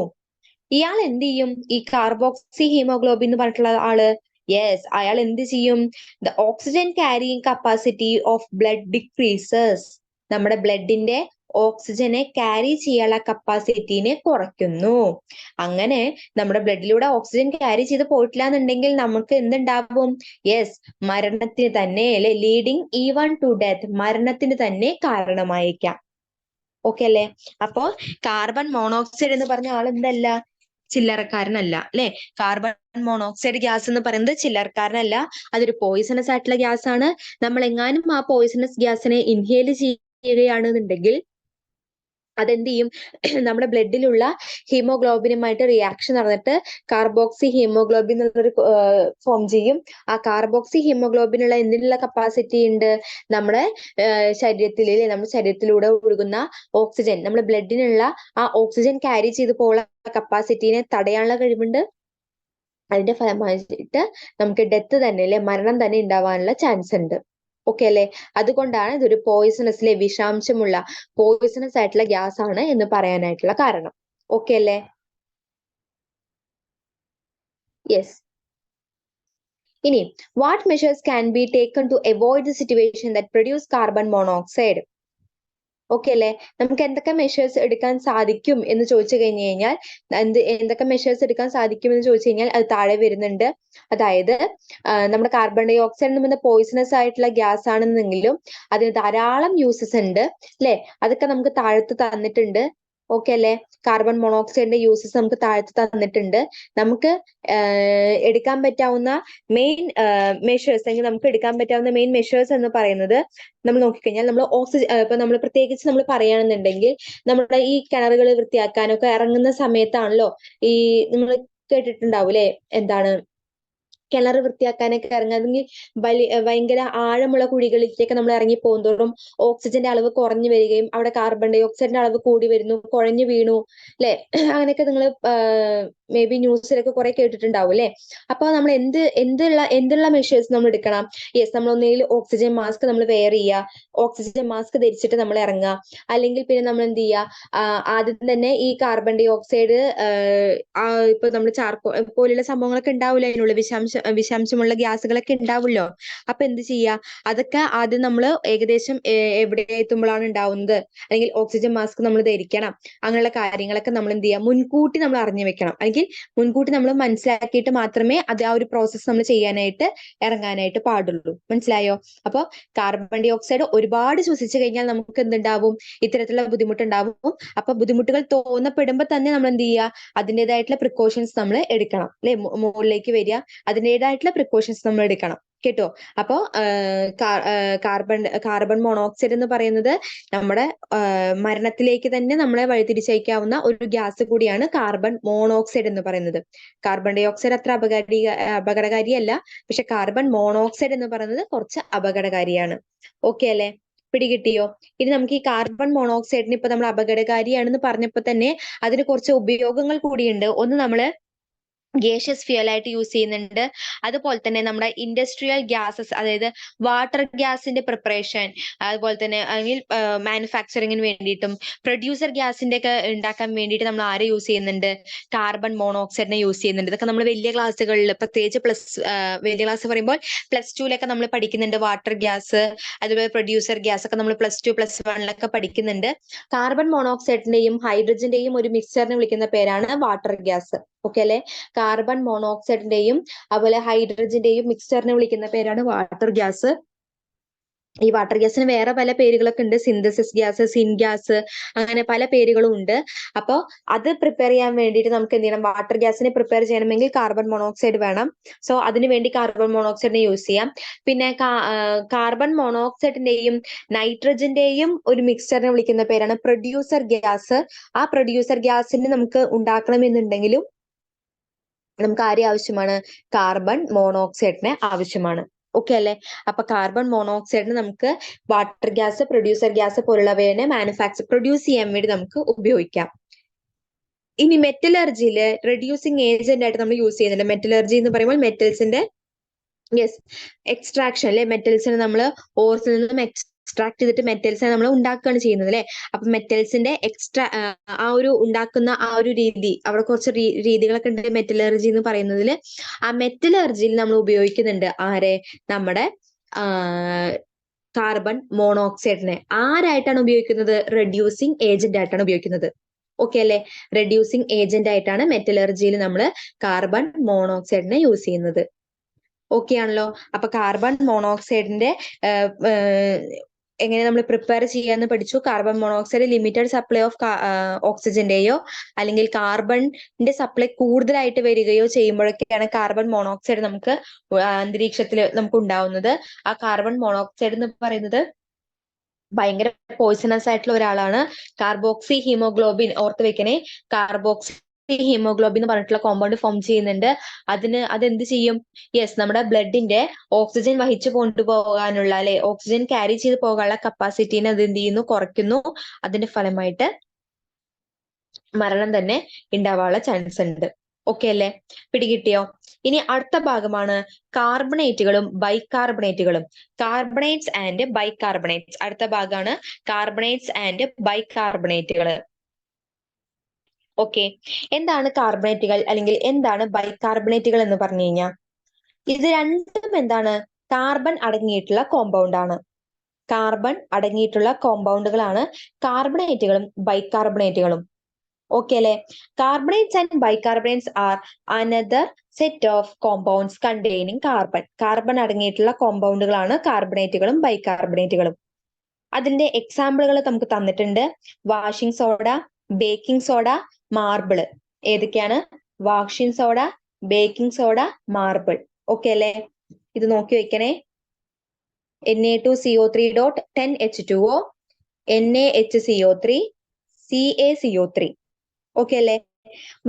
ഇയാൾ എന്ത് ചെയ്യും? ഈ കാർബോക്സി ഹീമോഗ്ലോബിൻ എന്ന് പറഞ്ഞിട്ടുള്ള ആള്, യെസ്, അയാൾ എന്ത് ചെയ്യും? The oxygen carrying capacity of blood decreases. നമ്മുടെ ബ്ലഡിന്റെ ഓക്സിജനെ ക്യാരി ചെയ്യാനുള്ള കപ്പാസിറ്റിനെ കുറയ്ക്കുന്നു. അങ്ങനെ നമ്മുടെ ബ്ലഡിലൂടെ ഓക്സിജൻ ക്യാരി ചെയ്ത് പോയിട്ടില്ല എന്നുണ്ടെങ്കിൽ നമുക്ക് എന്തുണ്ടാവും? യെസ്, മരണത്തിന് തന്നെ അല്ലെ, ലീഡിങ് ഈവൺ ടു ഡെത്ത്, മരണത്തിന് തന്നെ കാരണമായേക്കാം. ഓക്കെ അല്ലേ? അപ്പോ കാർബൺ മോണോക്സൈഡ് എന്ന് പറഞ്ഞ ആൾ എന്തല്ല, ചില്ലറക്കാരനല്ല അല്ലെ. കാർബൺ മോണോക്സൈഡ് ഗ്യാസ് എന്ന് പറയുന്നത് ചില്ലറക്കാരനല്ല, അതൊരു പോയിസണസ് ആയിട്ടുള്ള ഗ്യാസ് ആണ്. നമ്മൾ എങ്ങാനും ആ പോയിസണസ് ഗ്യാസിനെ ഇൻഹേൽ ചെയ്യുകയാണെന്നുണ്ടെങ്കിൽ അതെന്ത് ചെയ്യും? നമ്മുടെ ബ്ലഡിലുള്ള ഹീമോഗ്ലോബിനുമായിട്ട് റിയാക്ഷൻ നടന്നിട്ട് കാർബോക്സി ഹീമോഗ്ലോബിൻ എന്നുള്ളൊരു ഫോം ചെയ്യും. ആ കാർബോക്സി ഹീമോഗ്ലോബിനുള്ള എന്തിനുള്ള കപ്പാസിറ്റി ഉണ്ട്? നമ്മുടെ നമ്മുടെ ശരീരത്തിലൂടെ ഒഴുകുന്ന ഓക്സിജൻ, നമ്മുടെ ബ്ലഡിനുള്ള ആ ഓക്സിജൻ ക്യാരി ചെയ്ത് പോകാനുള്ള കപ്പാസിറ്റിനെ തടയാനുള്ള കഴിവുണ്ട്. അതിന്റെ ഫലമായിട്ട് നമുക്ക് ഡെത്ത് തന്നെ അല്ലെ, മരണം തന്നെ ഉണ്ടാവാനുള്ള ചാൻസ് ഉണ്ട്. ഓക്കെ അല്ലെ? അതുകൊണ്ടാണ് ഇതൊരു പോയിസണസ്, വിഷാംശമുള്ള പോയിസണസ് ആയിട്ടുള്ള ഗ്യാസ് ആണ് എന്ന് പറയാനായിട്ടുള്ള കാരണം. ഓക്കെ അല്ലെ? യെസ്. ഇനി what measures can be taken to avoid the situation that produce carbon monoxide? Okay അല്ലെ? നമുക്ക് എന്തൊക്കെ മെഷേഴ്സ് എടുക്കാൻ സാധിക്കും എന്ന് ചോദിച്ചു കഴിഞ്ഞു കഴിഞ്ഞാൽ, എന്തൊക്കെ മെഷേഴ്സ് എടുക്കാൻ സാധിക്കും എന്ന് ചോദിച്ചു കഴിഞ്ഞാൽ അത് താഴെ വരുന്നുണ്ട്. അതായത് നമ്മുടെ കാർബൺ ഡൈ ഓക്സൈഡ് എന്ന് പറയുന്ന പോയിസണസ് ആയിട്ടുള്ള ഗ്യാസ് ആണെന്നെങ്കിലും അതിന് ധാരാളം യൂസസ് ഉണ്ട് അല്ലെ. അതൊക്കെ നമുക്ക് താഴത്ത് തന്നിട്ടുണ്ട്. ഓക്കെ അല്ലെ? കാർബൺ മോണോക്സൈഡിന്റെ യൂസസ് നമുക്ക് താഴത്ത് തന്നിട്ടുണ്ട്. നമുക്ക് എടുക്കാൻ പറ്റാവുന്ന മെയിൻ മെഷേഴ്സ്, അല്ലെങ്കിൽ നമുക്ക് എടുക്കാൻ പറ്റാവുന്ന മെയിൻ മെഷേഴ്സ് എന്ന് പറയുന്നത്, നമ്മൾ നോക്കിക്കഴിഞ്ഞാൽ നമ്മൾ ഓക്സിജൻ, ഇപ്പൊ നമ്മൾ പ്രത്യേകിച്ച് നമ്മൾ പറയുകയാണെന്നുണ്ടെങ്കിൽ നമ്മുടെ ഈ കിണറുകൾ വൃത്തിയാക്കാനൊക്കെ ഇറങ്ങുന്ന സമയത്താണല്ലോ ഈ നിങ്ങൾ കേട്ടിട്ടുണ്ടാവും അല്ലെ, എന്താണ്, കിണർ വൃത്തിയാക്കാനൊക്കെ ഇറങ്ങുകയാണെങ്കിൽ ഭയങ്കര ആഴമുള്ള കുഴികളിലേക്ക് നമ്മൾ ഇറങ്ങി പോകുന്തോറും ഓക്സിജന്റെ അളവ് കുറഞ്ഞു വരികയും അവിടെ കാർബൺ ഡൈ ഓക്സൈഡിന്റെ അളവ് കൂടി വരുന്നു, കുഴഞ്ഞു വീണു അല്ലെ. അങ്ങനെയൊക്കെ നിങ്ങൾ മേ ബി ന്യൂസിലൊക്കെ കുറെ കേട്ടിട്ടുണ്ടാവും അല്ലെ. അപ്പൊ നമ്മൾ എന്തുള്ള മെഷേഴ്സ് നമ്മൾ എടുക്കണം? യെസ്, നമ്മൾ ഒന്നുകിൽ ഓക്സിജൻ മാസ്ക് നമ്മൾ വെയർ ചെയ്യുക, ഓക്സിജൻ മാസ്ക് ധരിച്ചിട്ട് നമ്മൾ ഇറങ്ങുക. അല്ലെങ്കിൽ പിന്നെ നമ്മൾ എന്ത് ചെയ്യുക, ആദ്യം തന്നെ ഈ കാർബൺ ഡൈ ഓക്സൈഡ് ഇപ്പൊ നമ്മൾ ചാർക്കോൾ പോലുള്ള സംഭവങ്ങളൊക്കെ ഉണ്ടാവില്ല, അതിനുള്ള വിഷാംശമുള്ള ഗ്യാസുകളൊക്കെ ഉണ്ടാവുമല്ലോ. അപ്പൊ എന്ത് ചെയ്യാ, അതൊക്കെ ആദ്യം നമ്മൾ ഏകദേശം എവിടെ എത്തുമ്പോഴാണ് ഉണ്ടാവുന്നത്, അല്ലെങ്കിൽ ഓക്സിജൻ മാസ്ക് നമ്മൾ ധരിക്കണം. അങ്ങനെയുള്ള കാര്യങ്ങളൊക്കെ നമ്മൾ എന്ത് ചെയ്യാം, മുൻകൂട്ടി നമ്മൾ അറിഞ്ഞു വെക്കണം. അല്ലെങ്കിൽ മുൻകൂട്ടി നമ്മൾ മനസ്സിലാക്കിയിട്ട് മാത്രമേ അത് ആ ഒരു പ്രോസസ്സ് നമ്മൾ ചെയ്യാനായിട്ട് ഇറങ്ങാനായിട്ട് പാടുള്ളൂ. മനസ്സിലായോ? അപ്പൊ കാർബൺ ഡൈ ഓക്സൈഡ് ഒരുപാട് ശ്വസിച്ചു കഴിഞ്ഞാൽ നമുക്ക് എന്തുണ്ടാവും? ഇത്തരത്തിലുള്ള ബുദ്ധിമുട്ടുണ്ടാവും. അപ്പൊ ബുദ്ധിമുട്ടുകൾ തോന്നപ്പെടുമ്പോ തന്നെ നമ്മൾ എന്ത് ചെയ്യുക, അതിൻ്റെതായിട്ടുള്ള പ്രിക്കോഷൻസ് നമ്മൾ എടുക്കണം അല്ലെ. മുകളിലേക്ക് വരിക, അതിൻ്റെതായിട്ടുള്ള പ്രിക്കോഷൻസ് നമ്മൾ എടുക്കണം കേട്ടോ. അപ്പോ കാർബൺ മോണോക്സൈഡ് എന്ന് പറയുന്നത് നമ്മുടെ മരണത്തിലേക്ക് തന്നെ നമ്മളെ വഴിതിരിച്ചയക്കാവുന്ന ഒരു ഗ്യാസ് കൂടിയാണ് കാർബൺ മോണോക്സൈഡ് എന്ന് പറയുന്നത്. കാർബൺ ഡൈ ഓക്സൈഡ് അത്ര അപകടകാരിയല്ല, പക്ഷെ കാർബൺ മോണോക്സൈഡ് എന്ന് പറയുന്നത് കുറച്ച് അപകടകാരിയാണ്. ഓക്കെ അല്ലെ? പിടികിട്ടിയോ? ഇനി നമുക്ക് ഈ കാർബൺ മോണോക്സൈഡിന് ഇപ്പൊ നമ്മൾ അപകടകാരിയാണെന്ന് പറഞ്ഞപ്പോ തന്നെ അതിന് കുറച്ച് ഉപയോഗങ്ങൾ കൂടിയുണ്ട്. ഒന്ന്, നമ്മള് ഗേഷ്യസ് ഫ്യൂൽ ആയിട്ട് യൂസ് ചെയ്യുന്നുണ്ട്. അതുപോലെ തന്നെ നമ്മുടെ ഇൻഡസ്ട്രിയൽ ഗ്യാസസ്, അതായത് വാട്ടർ ഗ്യാസിന്റെ പ്രിപ്പറേഷൻ, അതുപോലെ തന്നെ അല്ലെങ്കിൽ മാനുഫാക്ചറിങ്ങിന് വേണ്ടിയിട്ടും പ്രൊഡ്യൂസർ ഗ്യാസിന്റെ ഒക്കെ ഉണ്ടാക്കാൻ വേണ്ടിയിട്ട് നമ്മൾ ആരെ യൂസ് ചെയ്യുന്നുണ്ട്? കാർബൺ മോണോക്സൈഡിനെ യൂസ് ചെയ്യുന്നുണ്ട്. ഇതൊക്കെ നമ്മൾ വലിയ ക്ലാസ്സുകളിൽ, പ്രത്യേകിച്ച് വലിയ ക്ലാസ് പറയുമ്പോൾ +2 നമ്മൾ പഠിക്കുന്നുണ്ട്. വാട്ടർ ഗ്യാസ്, അതുപോലെ പ്രൊഡ്യൂസർ ഗ്യാസ് ഒക്കെ നമ്മൾ +2 +1 പഠിക്കുന്നുണ്ട്. കാർബൺ മോണോക്സൈഡിന്റെയും ഹൈഡ്രജന്റെയും ഒരു മിക്സ്ചറിനെ വിളിക്കുന്ന പേരാണ് വാട്ടർ ഗ്യാസ്. ഓക്കെ അല്ലെ? കാർബൺ മോണോക്സൈഡിന്റെയും അതുപോലെ ഹൈഡ്രജന്റെയും മിക്സ്ചറിനെ വിളിക്കുന്ന പേരാണ് വാട്ടർ ഗ്യാസ്. ഈ വാട്ടർ ഗ്യാസിന് വേറെ പല പേരുകളൊക്കെ ഉണ്ട്. സിന്തസിസ് ഗ്യാസ്, സിൻ ഗ്യാസ്, അങ്ങനെ പല പേരുകളും ഉണ്ട്. അപ്പോൾ അത് പ്രിപ്പയർ ചെയ്യാൻ വേണ്ടിയിട്ട് നമുക്ക് എന്ത് ചെയ്യണം? വാട്ടർ ഗ്യാസിനെ പ്രിപ്പയർ ചെയ്യണമെങ്കിൽ കാർബൺ മോണോക്സൈഡ് വേണം. സോ അതിന് വേണ്ടി കാർബൺ മോണോക്സൈഡിനെ യൂസ് ചെയ്യാം. പിന്നെ കാർബൺ മോണോക്സൈഡിന്റെയും നൈട്രജന്റെയും ഒരു മിക്സ്ചറിനെ വിളിക്കുന്ന പേരാണ് പ്രൊഡ്യൂസർ ഗ്യാസ്. ആ പ്രൊഡ്യൂസർ ഗ്യാസിന് നമുക്ക് ഉണ്ടാക്കണമെന്നുണ്ടെങ്കിലും നമുക്ക് ആരെ ആവശ്യമാണ്? കാർബൺ മോണോക്സൈഡിനെ ആവശ്യമാണ്. ഓക്കെ അല്ലെ? അപ്പൊ കാർബൺ മോണോക്സൈഡിന് നമുക്ക് വാട്ടർ ഗ്യാസ്, പ്രൊഡ്യൂസർ ഗ്യാസ് പോലുള്ളവയെ പ്രൊഡ്യൂസ് ചെയ്യാൻ വേണ്ടി നമുക്ക് ഉപയോഗിക്കാം. ഇനി മെറ്റലർജിയില് റെഡ്യൂസിങ് ഏജന്റ് ആയിട്ട് നമ്മൾ യൂസ് ചെയ്യുന്നുണ്ട്. മെറ്റലർജി എന്ന് പറയുമ്പോൾ മെറ്റൽസിന്റെ എക്സ്ട്രാക്ഷൻ അല്ലെ? മെറ്റൽസിനെ നമ്മൾ ഓർസിൽ നിന്നും എക്സ്ട്രാക്ട് ചെയ്തിട്ട് മെറ്റൽസിനെ നമ്മൾ ഉണ്ടാക്കുകയാണ് ചെയ്യുന്നത് അല്ലെ? അപ്പൊ മെറ്റൽസിന്റെ ആ ഒരു ഉണ്ടാക്കുന്ന ആ ഒരു രീതി, അവിടെ കുറച്ച് രീതികളൊക്കെ ഉണ്ട് മെറ്റലർജി എന്ന് പറയുന്നതിൽ. ആ മെറ്റലർജിയിൽ നമ്മൾ ഉപയോഗിക്കുന്നുണ്ട് ആരെ? നമ്മുടെ കാർബൺ മോണോക്സൈഡിനെ. ആരായിട്ടാണ് ഉപയോഗിക്കുന്നത്? റെഡ്യൂസിങ് ഏജന്റ് ആയിട്ടാണ് ഉപയോഗിക്കുന്നത്. ഓക്കെ അല്ലെ? റെഡ്യൂസിങ് ഏജന്റ് ആയിട്ടാണ് മെറ്റലർജിയിൽ നമ്മൾ കാർബൺ മോണോക്സൈഡിനെ യൂസ് ചെയ്യുന്നത്. ഓക്കെ ആണല്ലോ? അപ്പൊ കാർബൺ മോണോക്സൈഡിന്റെ എങ്ങനെ നമ്മൾ പ്രിപ്പയർ ചെയ്യാന്ന് പഠിച്ചു. Carbon monoxide limited supply of ഓക്സിജന്റെയോ അല്ലെങ്കിൽ കാർബണിന്റെ സപ്ലൈ കൂടുതലായിട്ട് വരികയോ ചെയ്യുമ്പോഴൊക്കെയാണ് കാർബൺ മോണോക്സൈഡ് നമുക്ക് അന്തരീക്ഷത്തിൽ നമുക്ക് ഉണ്ടാവുന്നത്. ആ കാർബൺ മോണോക്സൈഡ് എന്ന് പറയുന്നത് ഭയങ്കര പോയിസണസ് ആയിട്ടുള്ള ഒരാളാണ്. കാർബോക്സി ഹീമോഗ്ലോബിൻ, ഓർത്ത് വെക്കണേ. കാർബോക്സി ഹീമോഗ്ലോബിൻ എന്ന് പറഞ്ഞിട്ടുള്ള കോമ്പൗണ്ട് ഫോം ചെയ്യുന്നുണ്ട്. അതെന്ത് ചെയ്യും? യെസ്, നമ്മുടെ ബ്ലഡിന്റെ ഓക്സിജൻ വഹിച്ചു കൊണ്ടുപോകാനുള്ള അല്ലെ, ഓക്സിജൻ ക്യാരി ചെയ്ത് പോകാനുള്ള കപ്പാസിറ്റീനെ അത് എന്ത് ചെയ്യുന്നു? കുറയ്ക്കുന്നു. അതിന്റെ ഫലമായിട്ട് മരണം തന്നെ ഉണ്ടാവാനുള്ള ചാൻസ് ഉണ്ട്. ഓക്കെ അല്ലെ? പിടികിട്ടിയോ? ഇനി അടുത്ത ഭാഗമാണ് കാർബണേറ്റുകളും ബൈകാർബണേറ്റുകളും. Carbonates and bicarbonates. അടുത്ത ഭാഗമാണ് കാർബണേറ്റ്സ് ആൻഡ് ബൈകാർബണേറ്റുകൾ. ഓക്കെ, എന്താണ് കാർബണേറ്റുകൾ അല്ലെങ്കിൽ എന്താണ് ബൈകാർബണേറ്റുകൾ എന്ന് പറഞ്ഞു കഴിഞ്ഞാൽ, ഇത് രണ്ടും എന്താണ്? കാർബൺ അടങ്ങിയിട്ടുള്ള കോമ്പൗണ്ട് ആണ്. കാർബൺ അടങ്ങിയിട്ടുള്ള കോമ്പൗണ്ടുകളാണ് കാർബണേറ്റുകളും ബൈകാർബണേറ്റുകളും. ഓക്കെ അല്ലെ? Carbonates and bicarbonates are another set of compounds containing carbon. Carbon അടങ്ങിയിട്ടുള്ള കോമ്പൗണ്ടുകളാണ് കാർബണേറ്റുകളും ബൈകാർബണേറ്റുകളും. അതിന്റെ എക്സാമ്പിളുകൾ നമുക്ക് തന്നിട്ടുണ്ട്. Washing soda, baking soda, marble. ഏതൊക്കെയാണ്? Washing soda, baking soda, marble. Okay അല്ലെ? ഇത് നോക്കി വെക്കണേ. Na2CO3.10H2O, NaHCO3, CaCO3. ഓക്കെ അല്ലെ?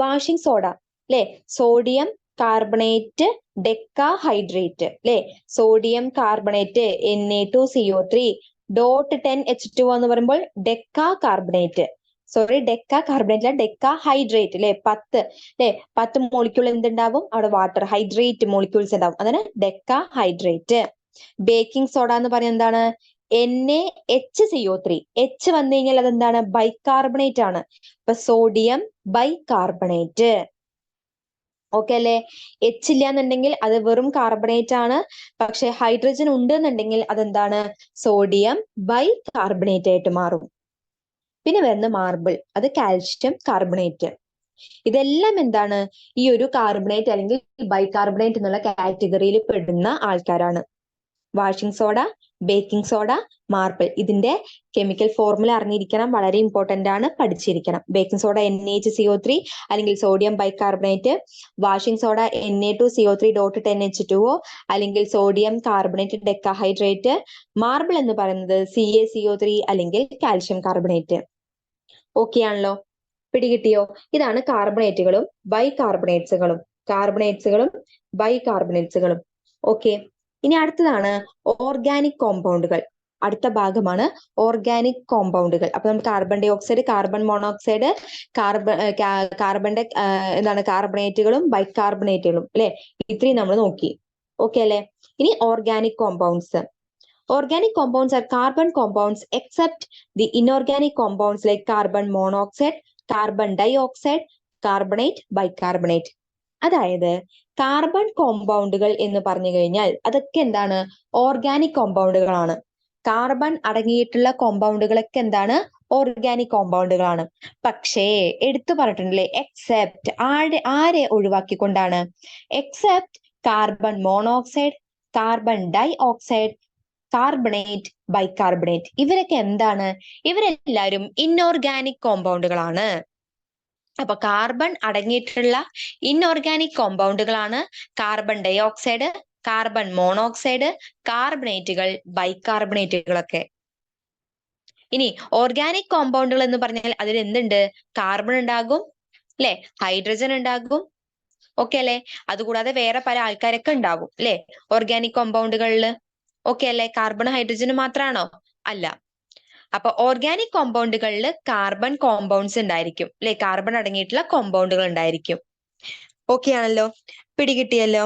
വാഷിംഗ് സോഡ അല്ലെ? സോഡിയം കാർബണേറ്റ് ഡെക്കാഹൈഡ്രേറ്റ് അല്ലെ? സോഡിയം കാർബണേറ്റ് Na2CO3.10H2O എന്ന് പറയുമ്പോൾ deca carbonate. Sorry, deca carbonate അല്ല, ഡെക്കാഹൈഡ്രേറ്റ് അല്ലെ? 10 മോളിക്യൂൾ എന്തുണ്ടാവും? അവിടെ വാട്ടർ ഹൈഡ്രേറ്റ് മോളിക്യൂൾസ് ഉണ്ടാവും. അതാണ് ഡെക്കാഹൈഡ്രേറ്റ്. ബേക്കിംഗ് സോഡ എന്ന് പറയുന്നത് എന്താണ്? NaHCO3. H വന്നു കഴിഞ്ഞാൽ അതെന്താണ്? ബൈകാർബണേറ്റ് ആണ്. അപ്പൊ സോഡിയം ബൈകാർബണേറ്റ്. ഓക്കെ അല്ലെ? H ഇല്ല എന്നുണ്ടെങ്കിൽ അത് വെറും കാർബണേറ്റ് ആണ്. പക്ഷെ ഹൈഡ്രജൻ ഉണ്ട് എന്നുണ്ടെങ്കിൽ അതെന്താണ്? സോഡിയം ബൈകാർബണേറ്റ് ആയിട്ട് മാറും. പിന്നെ വരുന്ന മാർബിൾ, അത് കാൽഷ്യം കാർബണേറ്റ്. ഇതെല്ലാം എന്താണ്? ഈ ഒരു കാർബണേറ്റ് അല്ലെങ്കിൽ ബൈകാർബണേറ്റ് എന്നുള്ള കാറ്റഗറിയിൽ പെടുന്ന ആൾക്കാരാണ്. Washing soda, baking soda, marble. ഇതിന്റെ കെമിക്കൽ ഫോർമുല അറിഞ്ഞിരിക്കണം, വളരെ ഇമ്പോർട്ടന്റ് ആണ്, പഠിച്ചിരിക്കണം. ബേക്കിംഗ് സോഡ NaHCO3 അല്ലെങ്കിൽ sodium bicarbonate. Washing soda Na2CO3.10H2O അല്ലെങ്കിൽ സോഡിയം കാർബണേറ്റ് ഡെക്കാഹൈഡ്രേറ്റ്. മാർബിൾ എന്ന് പറയുന്നത് CaCO3 അല്ലെങ്കിൽ കാൽഷ്യം കാർബണേറ്റ്. ഓക്കെ ആണല്ലോ? പിടികിട്ടിയോ? ഇതാണ് കാർബണേറ്റുകളും ബൈകാർബണേറ്റ്സുകളും. കാർബണേറ്റ്സുകളും ബൈകാർബണേറ്റ്സുകളും. ഓക്കെ, ഇനി അടുത്തതാണ് ഓർഗാനിക് കോമ്പൗണ്ടുകൾ. അടുത്ത ഭാഗമാണ് ഓർഗാനിക് കോമ്പൗണ്ടുകൾ. അപ്പൊ നമുക്ക് carbon dioxide, carbon monoxide, കാർബണിന്റെ എന്താണ് കാർബണേറ്റുകളും ബൈകാർബണേറ്റുകളും അല്ലെ, ഇത്രയും നമ്മൾ നോക്കി. ഓക്കെ അല്ലെ. ഇനി organic compounds. Organic compounds are carbon compounds except the inorganic compounds like carbon monoxide, carbon dioxide, carbonate, bicarbonate. അതായത് കാർബൺ കോമ്പൗണ്ടുകൾ എന്ന് പറഞ്ഞു കഴിഞ്ഞാൽ അതൊക്കെ എന്താണ്? ഓർഗാനിക് കോമ്പൗണ്ടുകളാണ്. കാർബൺ അടങ്ങിയിട്ടുള്ള കോമ്പൗണ്ടുകളൊക്കെ എന്താണ്? ഓർഗാനിക് കോമ്പൗണ്ടുകളാണ്. പക്ഷേ എടുത്തു പറഞ്ഞിട്ടുണ്ടല്ലേ, എക്സെപ്റ്റ് ആരെ ഒഴിവാക്കിക്കൊണ്ടാണ്? Except carbon monoxide, carbon dioxide, carbonate, bicarbonate. ഇവരൊക്കെ എന്താണ്? ഇവരെല്ലാവരും ഇൻഓർഗാനിക് കോമ്പൗണ്ടുകളാണ്. അപ്പൊ കാർബൺ അടങ്ങിയിട്ടുള്ള ഇൻഓർഗാനിക് കോമ്പൗണ്ടുകളാണ് carbon dioxide, carbon monoxide, കാർബണേറ്റുകൾ, ബൈകാർബണേറ്റുകളൊക്കെ. ഇനി ഓർഗാനിക് കോമ്പൗണ്ടുകൾ എന്ന് പറഞ്ഞാൽ അതിൽ എന്തുണ്ട്? കാർബൺ ഉണ്ടാകും അല്ലെ, ഹൈഡ്രജൻ ഉണ്ടാകും. ഓക്കെ അല്ലെ. അതുകൂടാതെ വേറെ പല ആൾക്കാരൊക്കെ ഉണ്ടാകും അല്ലെ ഓർഗാനിക് കോമ്പൗണ്ടുകളിൽ. ഓക്കെ അല്ലെ. കാർബൺ ഹൈഡ്രജൻ മാത്രമാണോ? അല്ല. അപ്പൊ ഓർഗാനിക് കോമ്പൗണ്ടുകളിൽ കാർബൺ കോമ്പൗണ്ട്സ് ഉണ്ടായിരിക്കും അല്ലെ, കാർബൺ അടങ്ങിയിട്ടുള്ള കോമ്പൗണ്ടുകൾ ഉണ്ടായിരിക്കും. ഓക്കെ ആണല്ലോ, പിടികിട്ടിയല്ലോ.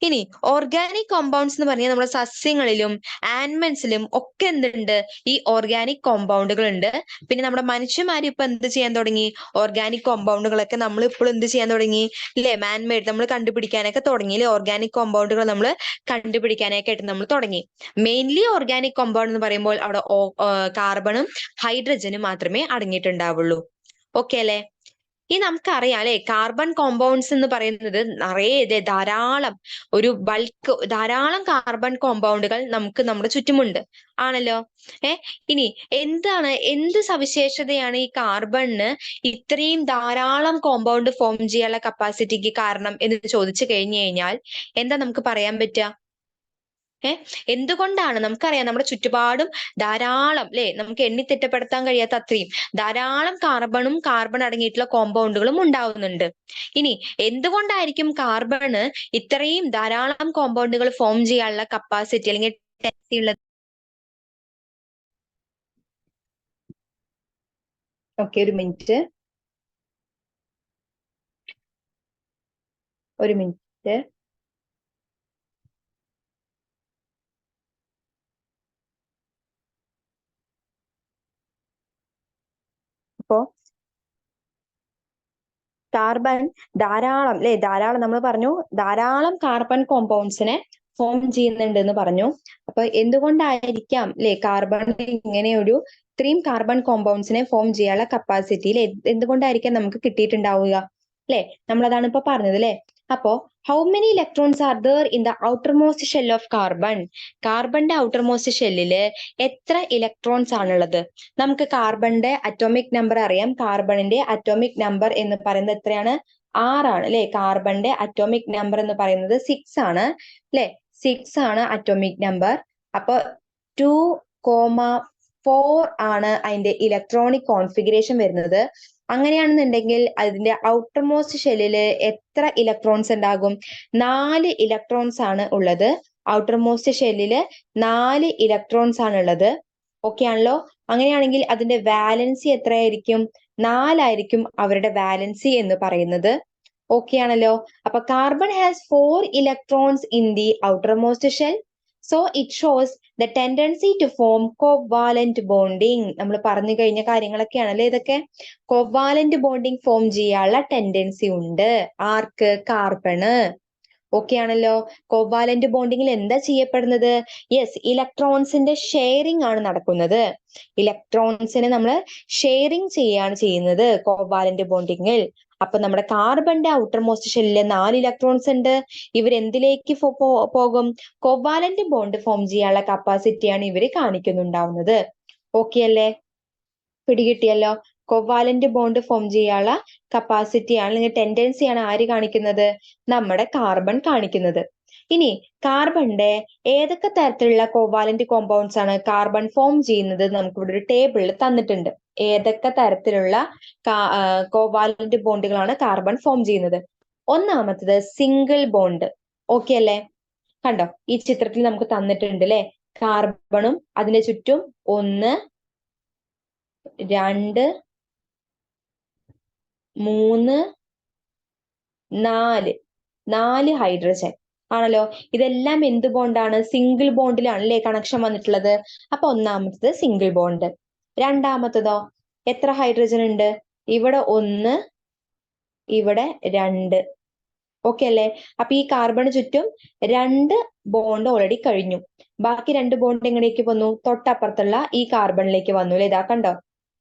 ഇനി ഓർഗാനിക് കോമ്പൗണ്ട്സ് എന്ന് പറഞ്ഞാൽ നമ്മുടെ സസ്യങ്ങളിലും ആനിമൽസിലും ഒക്കെ എന്തുണ്ട്? ഈ ഓർഗാനിക് കോമ്പൗണ്ടുകൾ ഉണ്ട്. പിന്നെ നമ്മുടെ മനുഷ്യന്മാർ ഇപ്പൊ എന്ത് ചെയ്യാൻ തുടങ്ങി? ഓർഗാനിക് കോമ്പൗണ്ടുകളൊക്കെ നമ്മൾ ഇപ്പോൾ എന്ത് ചെയ്യാൻ തുടങ്ങി? ഇല്ലേ, മാൻമെയ്ഡ് നമ്മൾ കണ്ടുപിടിക്കാനൊക്കെ തുടങ്ങി അല്ലെ. ഓർഗാനിക് കോമ്പൗണ്ടുകൾ നമ്മൾ കണ്ടുപിടിക്കാനൊക്കെ ആയിട്ട് നമ്മൾ തുടങ്ങി. മെയിൻലി ഓർഗാനിക് കോമ്പൗണ്ട് എന്ന് പറയുമ്പോൾ അവിടെ കാർബണും ഹൈഡ്രജനും മാത്രമേ അടങ്ങിയിട്ടുണ്ടാവുള്ളൂ. ഓക്കെ അല്ലെ. ഈ നമുക്കറിയാം അല്ലെ, കാർബൺ കോമ്പൗണ്ട്സ് എന്ന് പറയുന്നത് നിറയെ ധാരാളം ഒരു ബൾക്ക് ധാരാളം കാർബൺ കോമ്പൗണ്ടുകൾ നമുക്ക് നമ്മുടെ ചുറ്റുമുണ്ട് ആണല്ലോ. ഇനി എന്ത് സവിശേഷതയാണ് ഈ കാർബണിന് ഇത്രയും ധാരാളം കോമ്പൗണ്ട് ഫോം ചെയ്യാനുള്ള കപ്പാസിറ്റിക്ക് കാരണം എന്ന് ചോദിച്ചു കഴിഞ്ഞു കഴിഞ്ഞാൽ എന്താ നമുക്ക് പറയാൻ പറ്റുക? എന്തുകൊണ്ടാണ്? നമുക്കറിയാം നമ്മുടെ ചുറ്റുപാടും ധാരാളം അല്ലെ, നമുക്ക് എണ്ണി തിട്ടപ്പെടുത്താൻ കഴിയാത്ത അത്രയും ധാരാളം കാർബൺ അടങ്ങിയിട്ടുള്ള കോമ്പൗണ്ടുകളും ഉണ്ടാവുന്നുണ്ട്. ഇനി എന്തുകൊണ്ടായിരിക്കും കാർബണ് ഇത്രയും ധാരാളം കോമ്പൗണ്ടുകൾ ഫോം ചെയ്യാനുള്ള കപ്പാസിറ്റി അല്ലെങ്കിൽ ടെൻഡൻസി ഉള്ളത്? ഓക്കെ, ഒരു മിനിറ്റ്. അപ്പോ കാർബൺ ധാരാളം അല്ലെ, നമ്മൾ പറഞ്ഞു ധാരാളം കാർബൺ കോമ്പൗണ്ട്സിനെ ഫോം ചെയ്യുന്നുണ്ട് എന്ന് പറഞ്ഞു. അപ്പൊ എന്തുകൊണ്ടായിരിക്കാം അല്ലെ കാർബൺ ഇങ്ങനെ ഇത്രയും കാർബൺ കോമ്പൗണ്ട്സിനെ ഫോം ചെയ്യാനുള്ള കപ്പാസിറ്റി എന്തുകൊണ്ടായിരിക്കാം നമുക്ക് കിട്ടിയിട്ടുണ്ടാവുക അല്ലെ? നമ്മളതാണ് ഇപ്പൊ പറഞ്ഞത് അല്ലെ. അപ്പോ how many electrons are there in the outermost shell of carbon? കാർബണിന്റെ ഔട്ടർമോസ്റ്റ് ഷെല്ലില് എത്ര ഇലക്ട്രോൺസ് ആണുള്ളത്? നമുക്ക് കാർബണിന്റെ അറ്റോമിക് നമ്പർ അറിയാം. കാർബണിന്റെ അറ്റോമിക് നമ്പർ എന്ന് പറയുന്നത് എത്രയാണ്? 6 ആണ് അല്ലെ. കാർബണിന്റെ അറ്റോമിക് നമ്പർ എന്ന് പറയുന്നത് 6 ആണ് അല്ലെ. 6 ആണ് അറ്റോമിക് നമ്പർ. അപ്പൊ 2,4 ആണ് അതിന്റെ ഇലക്ട്രോണിക് കോൺഫിഗറേഷൻ വരുന്നത്. അങ്ങനെയാണെന്നുണ്ടെങ്കിൽ അതിന്റെ ഔട്ടർമോസ്റ്റ് ഷെല്ലില് എത്ര ഇലക്ട്രോൺസ് ഉണ്ടാകും? 4 ഇലക്ട്രോൺസ് ആണ് ഉള്ളത്. ഔട്ടർമോസ്റ്റ് ഷെല്ലില് 4 ഇലക്ട്രോൺസ് ആണ് ഉള്ളത്. ഓക്കെ ആണല്ലോ. അങ്ങനെയാണെങ്കിൽ അതിന്റെ വാലൻസി എത്രയായിരിക്കും? 4 ആയിരിക്കും അവരുടെ വാലൻസി എന്ന് പറയുന്നത്. ഓക്കെ ആണല്ലോ. അപ്പൊ carbon has 4 electrons in the outermost shell. So it shows the tendency to form covalent bonding. നമ്മൾ പറഞ്ഞു കഴിഞ്ഞ കാര്യങ്ങളൊക്കെയാണല്ലേ ഇതൊക്കെ. കോവാലന്റ് ബോണ്ടിങ് ഫോം ചെയ്യാനുള്ള ടെൻഡൻസി ഉണ്ട് ആർക്ക്? കാർബണ്. ഓക്കെ ആണല്ലോ. കോവാലന്റ് ബോണ്ടിങ്ങിൽ എന്താ ചെയ്യപ്പെടുന്നത്? യെസ്, ഇലക്ട്രോൺസിന്റെ ഷെയറിംഗ് ആണ് നടക്കുന്നത്. ഇലക്ട്രോൺസിനെ നമ്മൾ ഷെയറിംഗ് ചെയ്യാണ് ചെയ്യുന്നത് കോവാലന്റ് ബോണ്ടിങ്ങിൽ. അപ്പൊ നമ്മുടെ കാർബണിന്റെ ഔട്ടർമോസ്റ്റ് ഷെല്ലില് 4 ഇലക്ട്രോൺസ് ഉണ്ട്. ഇവരെന്തിലേക്ക് പോകും? കോവാലന്റ് ബോണ്ട് ഫോം ചെയ്യാനുള്ള കപ്പാസിറ്റിയാണ് ഇവര് കാണിക്കുന്നുണ്ടാവുന്നത്. ഓക്കെ അല്ലേ, പിടികിട്ടിയല്ലോ. കോവാലന്റ് ബോണ്ട് ഫോം ചെയ്യാനുള്ള കപ്പാസിറ്റിയാണ് അല്ലെങ്കിൽ ടെൻഡൻസിയാണ് ആര് കാണിക്കുന്നത്? നമ്മുടെ കാർബൺ കാണിക്കുന്നത്. ഇനി കാർബണിന്റെ ഏതൊക്കെ തരത്തിലുള്ള കോവാലന്റ് കോമ്പൗണ്ട്സ് ആണ് കാർബൺ ഫോം ചെയ്യുന്നത് നമുക്ക് ഇവിടെ ഒരു ടേബിളിൽ തന്നിട്ടുണ്ട്. ഏതൊക്കെ തരത്തിലുള്ള കോവാലന്റ് ബോണ്ടുകളാണ് കാർബൺ ഫോം ചെയ്യുന്നത്? ഒന്നാമത്തത് സിംഗിൾ ബോണ്ട്. ഓക്കെ അല്ലേ? കണ്ടോ, ഈ ചിത്രത്തിൽ നമുക്ക് തന്നിട്ടുണ്ട് അല്ലെ. കാർബണും അതിന്റെ ചുറ്റും 1 2 3 4 ഹൈഡ്രജൻ ആണല്ലോ. ഇതെല്ലാം എന്ത് ബോണ്ടാണ്? സിംഗിൾ ബോണ്ടിലാണ് അല്ലേ കണക്ഷൻ വന്നിട്ടുള്ളത്. അപ്പൊ ഒന്നാമത്തത് സിംഗിൾ ബോണ്ട്. രണ്ടാമത്തതോ എത്ര ഹൈഡ്രജൻ ഉണ്ട്? ഇവിടെ 1, ഇവിടെ 2. ഓക്കെ അല്ലേ? അപ്പൊ ഈ കാർബണ് ചുറ്റും 2 ബോണ്ട് ഓൾറെഡി കഴിഞ്ഞു. ബാക്കി 2 ബോണ്ട് എങ്ങനെയൊക്കെ വന്നു? തൊട്ടപ്പുറത്തുള്ള ഈ കാർബണിലേക്ക് വന്നു അല്ലെ? ഇതാ കണ്ടോ,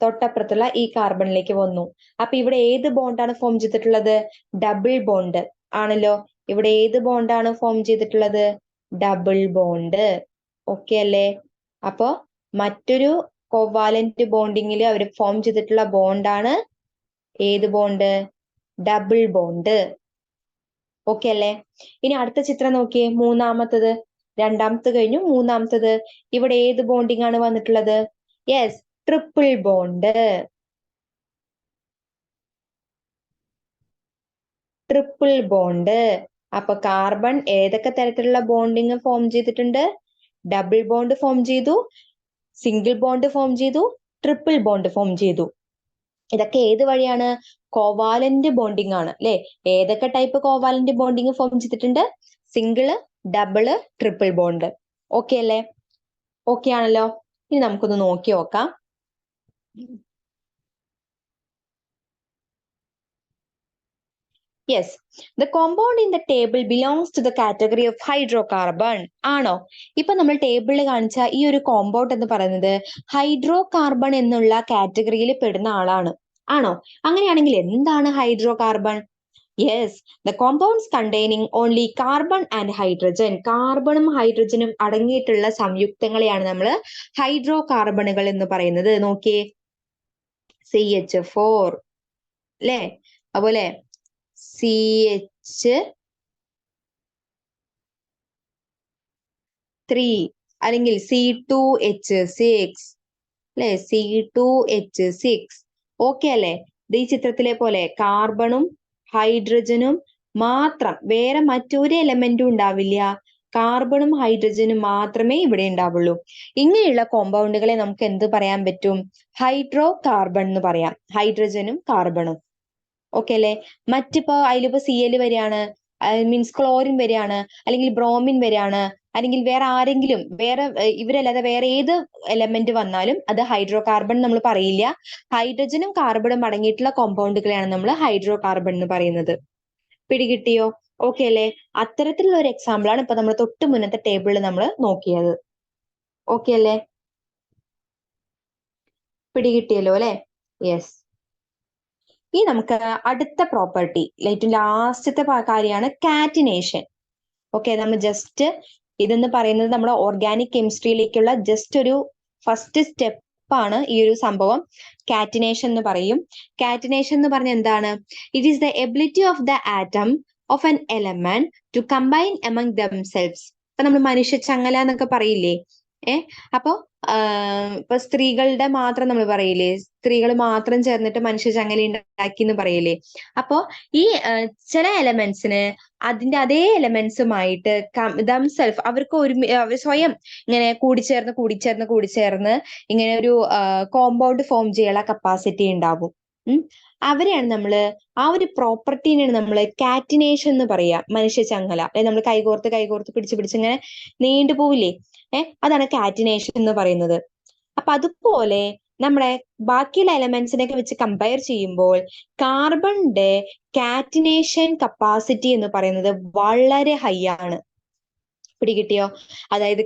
തൊട്ടപ്പുറത്തുള്ള ഈ കാർബണിലേക്ക് വന്നു. അപ്പൊ ഇവിടെ ഏത് ബോണ്ടാണ് ഫോം ചെയ്തിട്ടുള്ളത്? ഡബിൾ ബോണ്ട് ആണല്ലോ. ഇവിടെ ഏത് ബോണ്ടാണ് ഫോം ചെയ്തിട്ടുള്ളത്? Double bond. ഓക്കെ അല്ലേ? അപ്പൊ മറ്റൊരു കോവാലന്റ് ബോണ്ടിങ്ങിൽ അവർ ഫോം ചെയ്തിട്ടുള്ള ബോണ്ടാണ് ഏത് ബോണ്ട്? Double bond. ഓക്കെ അല്ലേ? ഇനി അടുത്ത ചിത്രം നോക്കിയേ, മൂന്നാമത്തത്. രണ്ടാമത്തെ കഴിഞ്ഞു, മൂന്നാമത്തത്. ഇവിടെ ഏത് ബോണ്ടിങ് ആണ് വന്നിട്ടുള്ളത്? Yes, triple bond. Triple bond. അപ്പൊ കാർബൺ ഏതൊക്കെ തരത്തിലുള്ള ബോണ്ടിങ് ഫോം ചെയ്തിട്ടുണ്ട്? ഡബിൾ ബോണ്ട് ഫോം ചെയ്തു, സിംഗിൾ ബോണ്ട് ഫോം ചെയ്തു, ട്രിപ്പിൾ ബോണ്ട് ഫോം ചെയ്തു. ഇതൊക്കെ ഏത് വഴിയാണ്? കോവാലന്റ് ബോണ്ടിങ് ആണ് അല്ലെ? ഏതൊക്കെ ടൈപ്പ് കോവാലന്റ് ബോണ്ടിങ് ഫോം ചെയ്തിട്ടുണ്ട്? Single, double, triple bond. Okay അല്ലേ? ഓക്കെ ആണല്ലോ. ഇനി നമുക്കൊന്ന് നോക്കി നോക്കാം. Yes, the compound in the table belongs to the category of hydrocarbon. ആണോ? ഇപ്പൊ നമ്മൾ ടേബിളിൽ കാണിച്ച ഈ ഒരു കോമ്പൗണ്ട് എന്ന് പറയുന്നത് ഹൈഡ്രോ കാർബൺ എന്നുള്ള കാറ്റഗറിയിൽ പെടുന്ന ആളാണ്. ആണോ? അങ്ങനെയാണെങ്കിൽ എന്താണ് hydrocarbon? Yes, the compounds containing only carbon and hydrogen. കാർബണും ഹൈഡ്രജനും അടങ്ങിയിട്ടുള്ള സംയുക്തങ്ങളെയാണ് നമ്മൾ ഹൈഡ്രോ കാർബണുകൾ എന്ന് പറയുന്നത്. നോക്കിയേ, CH4 അല്ലേ? അതുപോലെ CH3 അല്ലെങ്കിൽ C2H6 അല്ലെ? C2H6. ഓക്കെ അല്ലേ? ഈ ചിത്രത്തിലെ പോലെ കാർബണും ഹൈഡ്രജനും മാത്രം, വേറെ മറ്റൊരു എലമെന്റും ഉണ്ടാവില്ല. കാർബണും ഹൈഡ്രജനും മാത്രമേ ഇവിടെ ഉണ്ടാവുള്ളൂ. ഇങ്ങനെയുള്ള കോമ്പൗണ്ടുകളെ നമുക്ക് എന്ത് പറയാൻ പറ്റും? ഹൈഡ്രോ കാർബൺ എന്ന് പറയാം. ഹൈഡ്രജനും കാർബണും. ഓക്കെ അല്ലേ? മറ്റിപ്പോ അതിലിപ്പോ Cl വരെയാണ്, മീൻസ് ക്ലോറിൻ വരെയാണ്, അല്ലെങ്കിൽ ബ്രോമിൻ വരെയാണ്, അല്ലെങ്കിൽ വേറെ ആരെങ്കിലും, വേറെ ഇവരല്ലാതെ വേറെ ഏത് എലമെന്റ് വന്നാലും അത് ഹൈഡ്രോ കാർബൺ നമ്മൾ പറയില്ല. ഹൈഡ്രജനും കാർബണും അടങ്ങിയിട്ടുള്ള കോമ്പൗണ്ടുകളെയാണ് നമ്മൾ ഹൈഡ്രോ കാർബൺ എന്ന് പറയുന്നത്. പിടികിട്ടിയോ? ഓക്കെ അല്ലേ? അത്തരത്തിലുള്ള ഒരു എക്സാമ്പിൾ ആണ് ഇപ്പൊ നമ്മൾ തൊട്ട് മുന്നത്തെ ടേബിളിൽ നമ്മൾ നോക്കിയത്. ഓക്കെ അല്ലേ? പിടികിട്ടിയല്ലോ അല്ലെ? യെസ്. ഇനി നമുക്ക് അടുത്ത പ്രോപ്പർട്ടി, ഏറ്റവും ലാസ്റ്റത്തെ കാര്യമാണ് കാറ്റിനേഷൻ. ഓക്കെ, നമ്മൾ ജസ്റ്റ് ഇതെന്ന് പറയുന്നത് നമ്മുടെ ഓർഗാനിക് കെമിസ്ട്രിയിലേക്കുള്ള ജസ്റ്റ് ഒരു ഫസ്റ്റ് സ്റ്റെപ്പ് ആണ് ഈ ഒരു സംഭവം. കാറ്റിനേഷൻ എന്ന് പറയും. കാറ്റിനേഷൻ എന്ന് പറഞ്ഞ എന്താണ്? It is the ability of the atom of an element to combine among themselves. ഇപ്പൊ നമ്മൾ മനുഷ്യ ചങ്ങല എന്നൊക്കെ പറയില്ലേ? അപ്പോ ഇപ്പൊ സ്ത്രീകളുടെ മാത്രം നമ്മൾ പറയില്ലേ, സ്ത്രീകൾ മാത്രം ചേർന്നിട്ട് മനുഷ്യ ചങ്ങല ഉണ്ടാക്കി എന്ന് പറയില്ലേ? അപ്പോ ഈ ചില എലമെന്റ്സിന് അതിന്റെ അതേ എലമെന്റ്സുമായിട്ട് ദംസെൽഫ് അവർക്ക് സ്വയം ഇങ്ങനെ കൂടിച്ചേർന്ന് ഇങ്ങനെ ഒരു കോമ്പൗണ്ട് ഫോം ചെയ്യാനുള്ള കപ്പാസിറ്റി ഉണ്ടാവും. അവരെയാണ് നമ്മള്, ആ ഒരു പ്രോപ്പർട്ടീനെയാണ് നമ്മള് കാറ്റിനേഷൻ എന്ന് പറയാ. മനുഷ്യ ചങ്ങല നമ്മൾ കൈകോർത്ത് പിടിച്ച് ഇങ്ങനെ നീണ്ടുപോവില്ലേ? അതാണ് കാറ്റിനേഷൻ എന്ന് പറയുന്നത്. അപ്പൊ അതുപോലെ നമ്മുടെ ബാക്കിയുള്ള എലമെന്റ്സിനെയൊക്കെ വെച്ച് കമ്പയർ ചെയ്യുമ്പോൾ കാർബണിന്റെ കാറ്റിനേഷൻ കപ്പാസിറ്റി എന്ന് പറയുന്നത് വളരെ ഹൈ ആണ്. പിടികിട്ടിയോ? അതായത്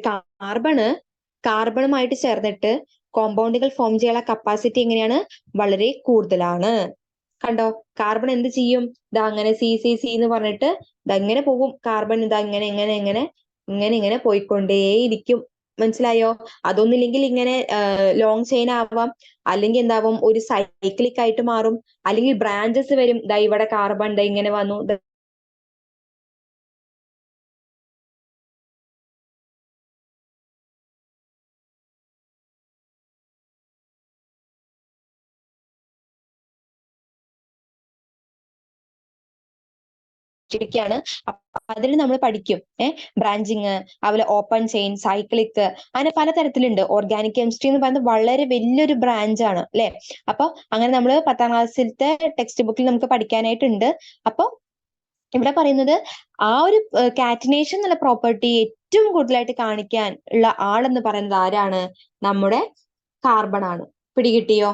കാർബണുമായിട്ട് ചേർന്നിട്ട് കോമ്പൗണ്ടുകൾ ഫോം ചെയ്യാനുള്ള കപ്പാസിറ്റി എങ്ങനെയാണ്? വളരെ കൂടുതലാണ്. കണ്ടോ? കാർബൺ എന്ത് ചെയ്യും? ഇതാ അങ്ങനെ സി എന്ന് പറഞ്ഞിട്ട് ഇതങ്ങനെ പോകും. കാർബൺ ഇതാ ഇങ്ങനെ പോയിക്കൊണ്ടേയിരിക്കും. മനസ്സിലായോ? അതൊന്നില്ലെങ്കിൽ ഇങ്ങനെ ലോങ് ചെയിൻ ആവാം, അല്ലെങ്കിൽ എന്താവും, ഒരു സൈക്ലിക് ആയിട്ട് മാറും, അല്ലെങ്കിൽ ബ്രാഞ്ചസ് വരും. ദാ ഇവിടെ കാർബൺ ഇങ്ങനെ വന്നു, കെമിസ്ട്രിക്കാണ്. അതിൽ നമ്മൾ പഠിക്കും ബ്രാഞ്ചിങ്, അതുപോലെ ഓപ്പൺ ചെയിൻ, സൈക്ലിക്, അങ്ങനെ പലതരത്തിലുണ്ട്. ഓർഗാനിക് കെമിസ്ട്രി എന്ന് പറയുന്നത് വളരെ വലിയൊരു ബ്രാഞ്ച് ആണ് അല്ലെ. അപ്പൊ അങ്ങനെ നമ്മൾ 10ാം ക്ലാസ്സിലത്തെ ടെക്സ്റ്റ് ബുക്കിൽ നമുക്ക് പഠിക്കാനായിട്ടുണ്ട്. അപ്പൊ ഇവിടെ പറയുന്നത് ആ ഒരു കാറ്റിനേഷൻ എന്നുള്ള പ്രോപ്പർട്ടി ഏറ്റവും കൂടുതലായിട്ട് കാണിക്കാൻ ഉള്ള ആളെന്ന് പറയുന്നത് ആരാണ്? നമ്മുടെ കാർബൺ ആണ്. പിടികിട്ടിയോ?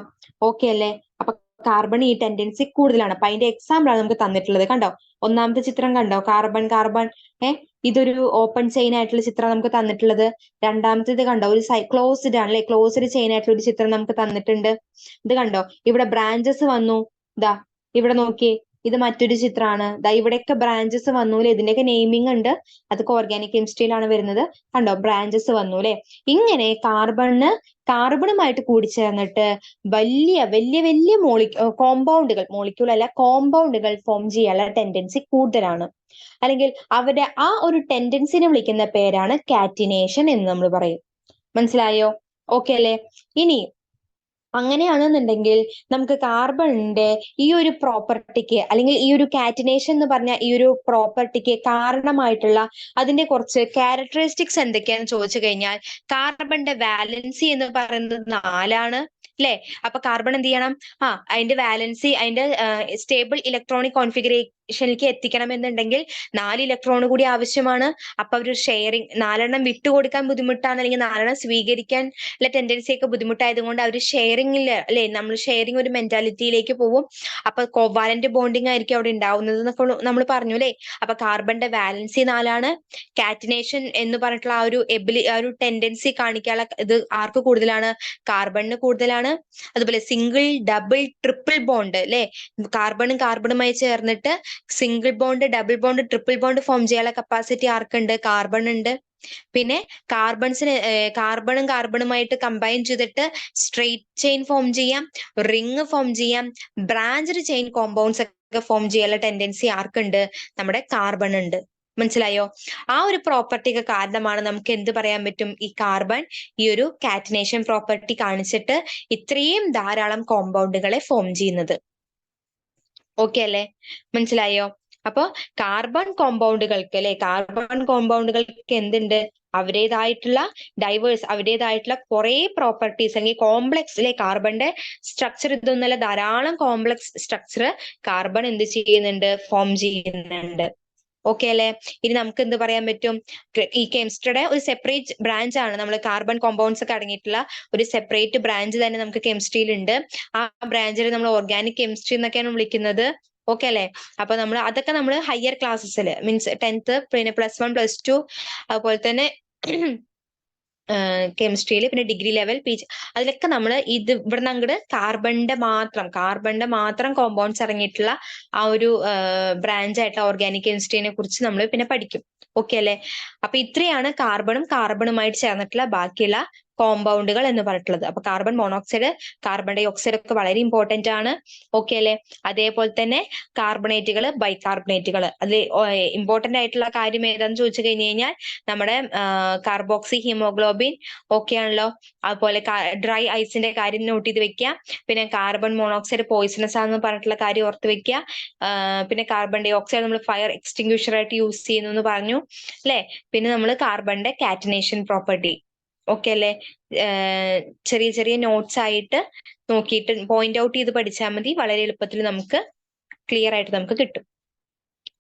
ഓക്കെ അല്ലേ? അപ്പൊ കാർബൺ ഈ ടെൻഡൻസി കൂടുതലാണ്. അപ്പൊ അതിന്റെ എക്സാമ്പിൾ ആണ് നമുക്ക് തന്നിട്ടുള്ളത്. കണ്ടോ, ഒന്നാമത്തെ ചിത്രം കണ്ടോ? കാർബൺ കാർബൺ ഇതൊരു ഓപ്പൺ ചെയിൻ ആയിട്ടുള്ള ചിത്രം നമുക്ക് തന്നിട്ടുള്ളത്. രണ്ടാമത്തേത് കണ്ടോ, ഒരു ക്ലോസ്ഡ് ആണ് അല്ലെ, ക്ലോസ്ഡ് ചെയിൻ ആയിട്ടുള്ള ഒരു ചിത്രം നമുക്ക് തന്നിട്ടുണ്ട്. ഇത് കണ്ടോ, ഇവിടെ ബ്രാഞ്ചസ് വന്നു. ഇതാ ഇവിടെ നോക്കിയേ, ഇത് മറ്റൊരു ചിത്രമാണ്. ദാ ഇവിടെയൊക്കെ ബ്രാഞ്ചസ് വന്നു അല്ലെ. ഇതിന്റെയൊക്കെ നെയിമിംഗ് ഉണ്ട്. അതൊക്കെ ഓർഗാനിക് കെമിസ്ട്രിയിലാണ് വരുന്നത്. കണ്ടോ, ബ്രാഞ്ചസ് വന്നു അല്ലെ. ഇങ്ങനെ കാർബണുമായിട്ട് കൂടിച്ചേർന്നിട്ട് വലിയ വലിയ വലിയ കോമ്പൗണ്ടുകൾ, മോളിക്യൂൾ അല്ല കോമ്പൗണ്ടുകൾ ഫോം ചെയ്യാനുള്ള ടെൻഡൻസി കൂടുതലാണ്. അല്ലെങ്കിൽ അവരുടെ ആ ഒരു ടെൻഡൻസിനെ വിളിക്കുന്ന പേരാണ് കാറ്റിനേഷൻ എന്ന് നമ്മൾ പറയും. മനസ്സിലായോ? ഓക്കെ അല്ലേ? ഇനി അങ്ങനെയാണെന്നുണ്ടെങ്കിൽ നമുക്ക് കാർബണിന്റെ ഈ ഒരു പ്രോപ്പർട്ടിക്ക്, അല്ലെങ്കിൽ ഈ ഒരു കാറ്റിനേഷൻ എന്ന് പറഞ്ഞ ഈ ഒരു പ്രോപ്പർട്ടിക്ക് കാരണമായിട്ടുള്ള അതിന്റെ കുറച്ച് ക്യാരക്ടറിസ്റ്റിക്സ് എന്തൊക്കെയാന്ന് ചോദിച്ചു കഴിഞ്ഞാൽ, കാർബണിന്റെ വാലൻസി എന്ന് പറയുന്നത് 4ആണ് അല്ലെ. അപ്പൊ കാർബൺ എന്ത് ചെയ്യണം? അതിന്റെ വാലൻസി, അതിന്റെ സ്റ്റേബിൾ ഇലക്ട്രോണിക് കോൺഫിഗറേഷനിലേക്ക് എത്തിക്കണം എന്നുണ്ടെങ്കിൽ 4 ഇലക്ട്രോൺ കൂടി ആവശ്യമാണ്. അപ്പൊ ഒരു ഷെയറിങ്, 4എണ്ണം വിട്ടുകൊടുക്കാൻ ബുദ്ധിമുട്ടാണ്, അല്ലെങ്കിൽ 4എണ്ണം സ്വീകരിക്കാൻ ഉള്ള ടെൻഡൻസി ഒക്കെ ബുദ്ധിമുട്ടായതുകൊണ്ട് അവർ ഷെയറിംഗിൽ അല്ലെ, നമ്മൾ ഷെയറിംഗ് ഒരു മെന്റാലിറ്റിയിലേക്ക് പോകും. അപ്പൊ കോവാലന്റ് ബോണ്ടിങ് ആയിരിക്കും അവിടെ ഉണ്ടാവുന്നത് എന്നൊക്കെ നമ്മൾ പറഞ്ഞു അല്ലെ. അപ്പൊ കാർബണിന്റെ വാലൻസി 4ആണ്. കാറ്റിനേഷൻ എന്ന് പറഞ്ഞിട്ടുള്ള ആ ഒരു ടെൻഡൻസി കാണിക്കാനുള്ള ഇത് ആർക്ക് കൂടുതലാണ്? കാർബണിന് കൂടുതലാണ്. അതുപോലെ സിംഗിൾ, ഡബിൾ, ട്രിപ്പിൾ ബോണ്ട് അല്ലെ, കാർബണുമായി ചേർന്നിട്ട് single bond, double bond, triple bond form ചെയ്യാനുള്ള കപ്പാസിറ്റി ആർക്കുണ്ട്? കാർബൺ ഉണ്ട്. പിന്നെ കാർബണുമായിട്ട് കമ്പൈൻ ചെയ്തിട്ട് സ്ട്രെയിറ്റ് ചെയിൻ ഫോം ചെയ്യാം, റിങ് ഫോം ചെയ്യാം, ബ്രാഞ്ച്ഡ് ചെയിൻ കോമ്പൗണ്ട്സ് ഒക്കെ ഫോം ചെയ്യാനുള്ള ടെൻഡൻസി ആർക്കുണ്ട്? നമ്മുടെ കാർബൺ ഉണ്ട്. മനസ്സിലായോ? ആ ഒരു പ്രോപ്പർട്ടിക്ക് കാരണമാണ് നമുക്ക് എന്ത് പറയാൻ പറ്റും? ഈ കാർബൺ ഈ ഒരു കാറ്റിനേഷൻ പ്രോപ്പർട്ടി കാണിച്ചിട്ട് ഇത്രയും ധാരാളം കോമ്പൗണ്ടുകളെ ഫോം ചെയ്യുന്നത്. ഓക്കെ അല്ലേ? മനസ്സിലായോ? അപ്പൊ കാർബൺ കോമ്പൗണ്ടുകൾക്ക് അല്ലെ, കാർബൺ കോമ്പൗണ്ടുകൾക്ക് എന്തുണ്ട്? അവരുടേതായിട്ടുള്ള കുറെ പ്രോപ്പർട്ടീസ്, അല്ലെങ്കിൽ കോംപ്ലക്സ് അല്ലെ. കാർബണിന്റെ സ്ട്രക്ചർ ഇതൊന്നല്ല, ധാരാളം കോംപ്ലക്സ് സ്ട്രക്ചർ കാർബൺ എന്ത് ചെയ്യുന്നുണ്ട്? ഫോം ചെയ്യുന്നുണ്ട്. ഓക്കെ അല്ലെ? ഇനി നമുക്ക് എന്ത് പറയാൻ പറ്റും? ഈ കെമിസ്ട്രിയുടെ ഒരു സെപ്പറേറ്റ് ബ്രാഞ്ച് ആണ്, നമ്മൾ കാർബൺ കോമ്പൗണ്ട്സ് ഒക്കെ അടങ്ങിയിട്ടുള്ള ഒരു സെപ്പറേറ്റ് ബ്രാഞ്ച് തന്നെ നമുക്ക് കെമിസ്ട്രിയിൽ ഉണ്ട്. ആ ബ്രാഞ്ചിൽ നമ്മൾ ഓർഗാനിക് കെമിസ്ട്രി എന്നൊക്കെയാണ് വിളിക്കുന്നത്. ഓക്കെ അല്ലെ? അപ്പൊ അതൊക്കെ നമ്മൾ ഹയർ ക്ലാസ്സസിൽ, മീൻസ് 10th, പിന്നെ +1, +2, അതുപോലെ തന്നെ കെമിസ്ട്രിയിൽ, പിന്നെ ഡിഗ്രി ലെവൽ, PG, അതിലൊക്കെ നമ്മൾ ഇവിടുന്ന് അങ്ങോട്ട് കാർബണിന്റെ മാത്രം കോമ്പൗണ്ട്സ് അടങ്ങിയിട്ടുള്ള ആ ഒരു ബ്രാഞ്ച് ആയിട്ടുള്ള ഓർഗാനിക് കെമിസ്ട്രിനെ കുറിച്ച് നമ്മൾ പിന്നെ പഠിക്കും. ഓക്കെ അല്ലെ? അപ്പൊ ഇത്രയാണ് കാർബണുമായിട്ട് ചേർന്നിട്ടുള്ള ബാക്കിയുള്ള കോമ്പൗണ്ടുകൾ എന്ന് പറഞ്ഞിട്ടുള്ളത്. അപ്പൊ carbon monoxide, carbon dioxide ഒക്കെ വളരെ ഇമ്പോർട്ടന്റ് ആണ്. ഓക്കെ അല്ലെ? അതേപോലെ തന്നെ കാർബണേറ്റുകൾ, ബൈകാർബണേറ്റുകൾ, അതിൽ ഇമ്പോർട്ടന്റ് ആയിട്ടുള്ള കാര്യം ഏതാന്ന് ചോദിച്ചു കഴിഞ്ഞാൽ നമ്മുടെ കാർബോക്സി ഹീമോഗ്ലോബിൻ ഓക്കെ ആണല്ലോ. അതുപോലെ ഡ്രൈ ഐസിന്റെ കാര്യം നോട്ട് ചെയ്ത് വെക്കുക. പിന്നെ കാർബൺ മോണോക്സൈഡ് പോയിസണസ് ആണെന്ന് പറഞ്ഞിട്ടുള്ള കാര്യം ഓർത്ത് വെക്കുക. പിന്നെ കാർബൺ ഡൈ ഓക്സൈഡ് നമ്മൾ ഫയർ എക്സ്റ്റിങ്ക്വിഷർ ആയിട്ട് യൂസ് ചെയ്യുന്നു എന്ന് പറഞ്ഞു അല്ലെ. പിന്നെ നമ്മൾ കാർബണിന്റെ കാറ്റിനേഷൻ പ്രോപ്പർട്ടി, ഓക്കെ അല്ലെ, ചെറിയ ചെറിയ നോട്ട്സ് ആയിട്ട് നോക്കിയിട്ട് പോയിന്റ് ഔട്ട് ചെയ്ത് പഠിച്ചാൽ മതി. വളരെ എളുപ്പത്തിൽ നമുക്ക് ക്ലിയർ ആയിട്ട് നമുക്ക് കിട്ടും.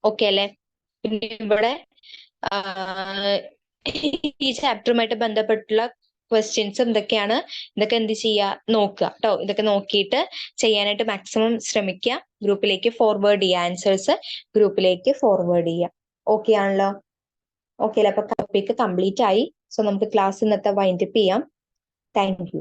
ഓക്കെ അല്ലെ? പിന്നെ ഇവിടെ ഈ ചാപ്റ്ററുമായിട്ട് ബന്ധപ്പെട്ടുള്ള ക്വസ്റ്റ്യൻസ് എന്തൊക്കെയാണ്, ഇതൊക്കെ എന്ത് ചെയ്യുക, നോക്കുക കേട്ടോ. ഇതൊക്കെ നോക്കിയിട്ട് ചെയ്യാനായിട്ട് മാക്സിമം ശ്രമിക്കുക. ഗ്രൂപ്പിലേക്ക് ഫോർവേഡ് ചെയ്യുക, ആൻസേഴ്സ് ഗ്രൂപ്പിലേക്ക് ഫോർവേഡ് ചെയ്യുക. ഓക്കെ ആണല്ലോ? ഓക്കെ അല്ലെ? അപ്പൊ ടോപ്പിക് കംപ്ലീറ്റ് ആയി. സോ നമുക്ക് ക്ലാസ് ഇന്നത്തെ വൈൻഡപ്പ് ചെയ്യാം. Thank you.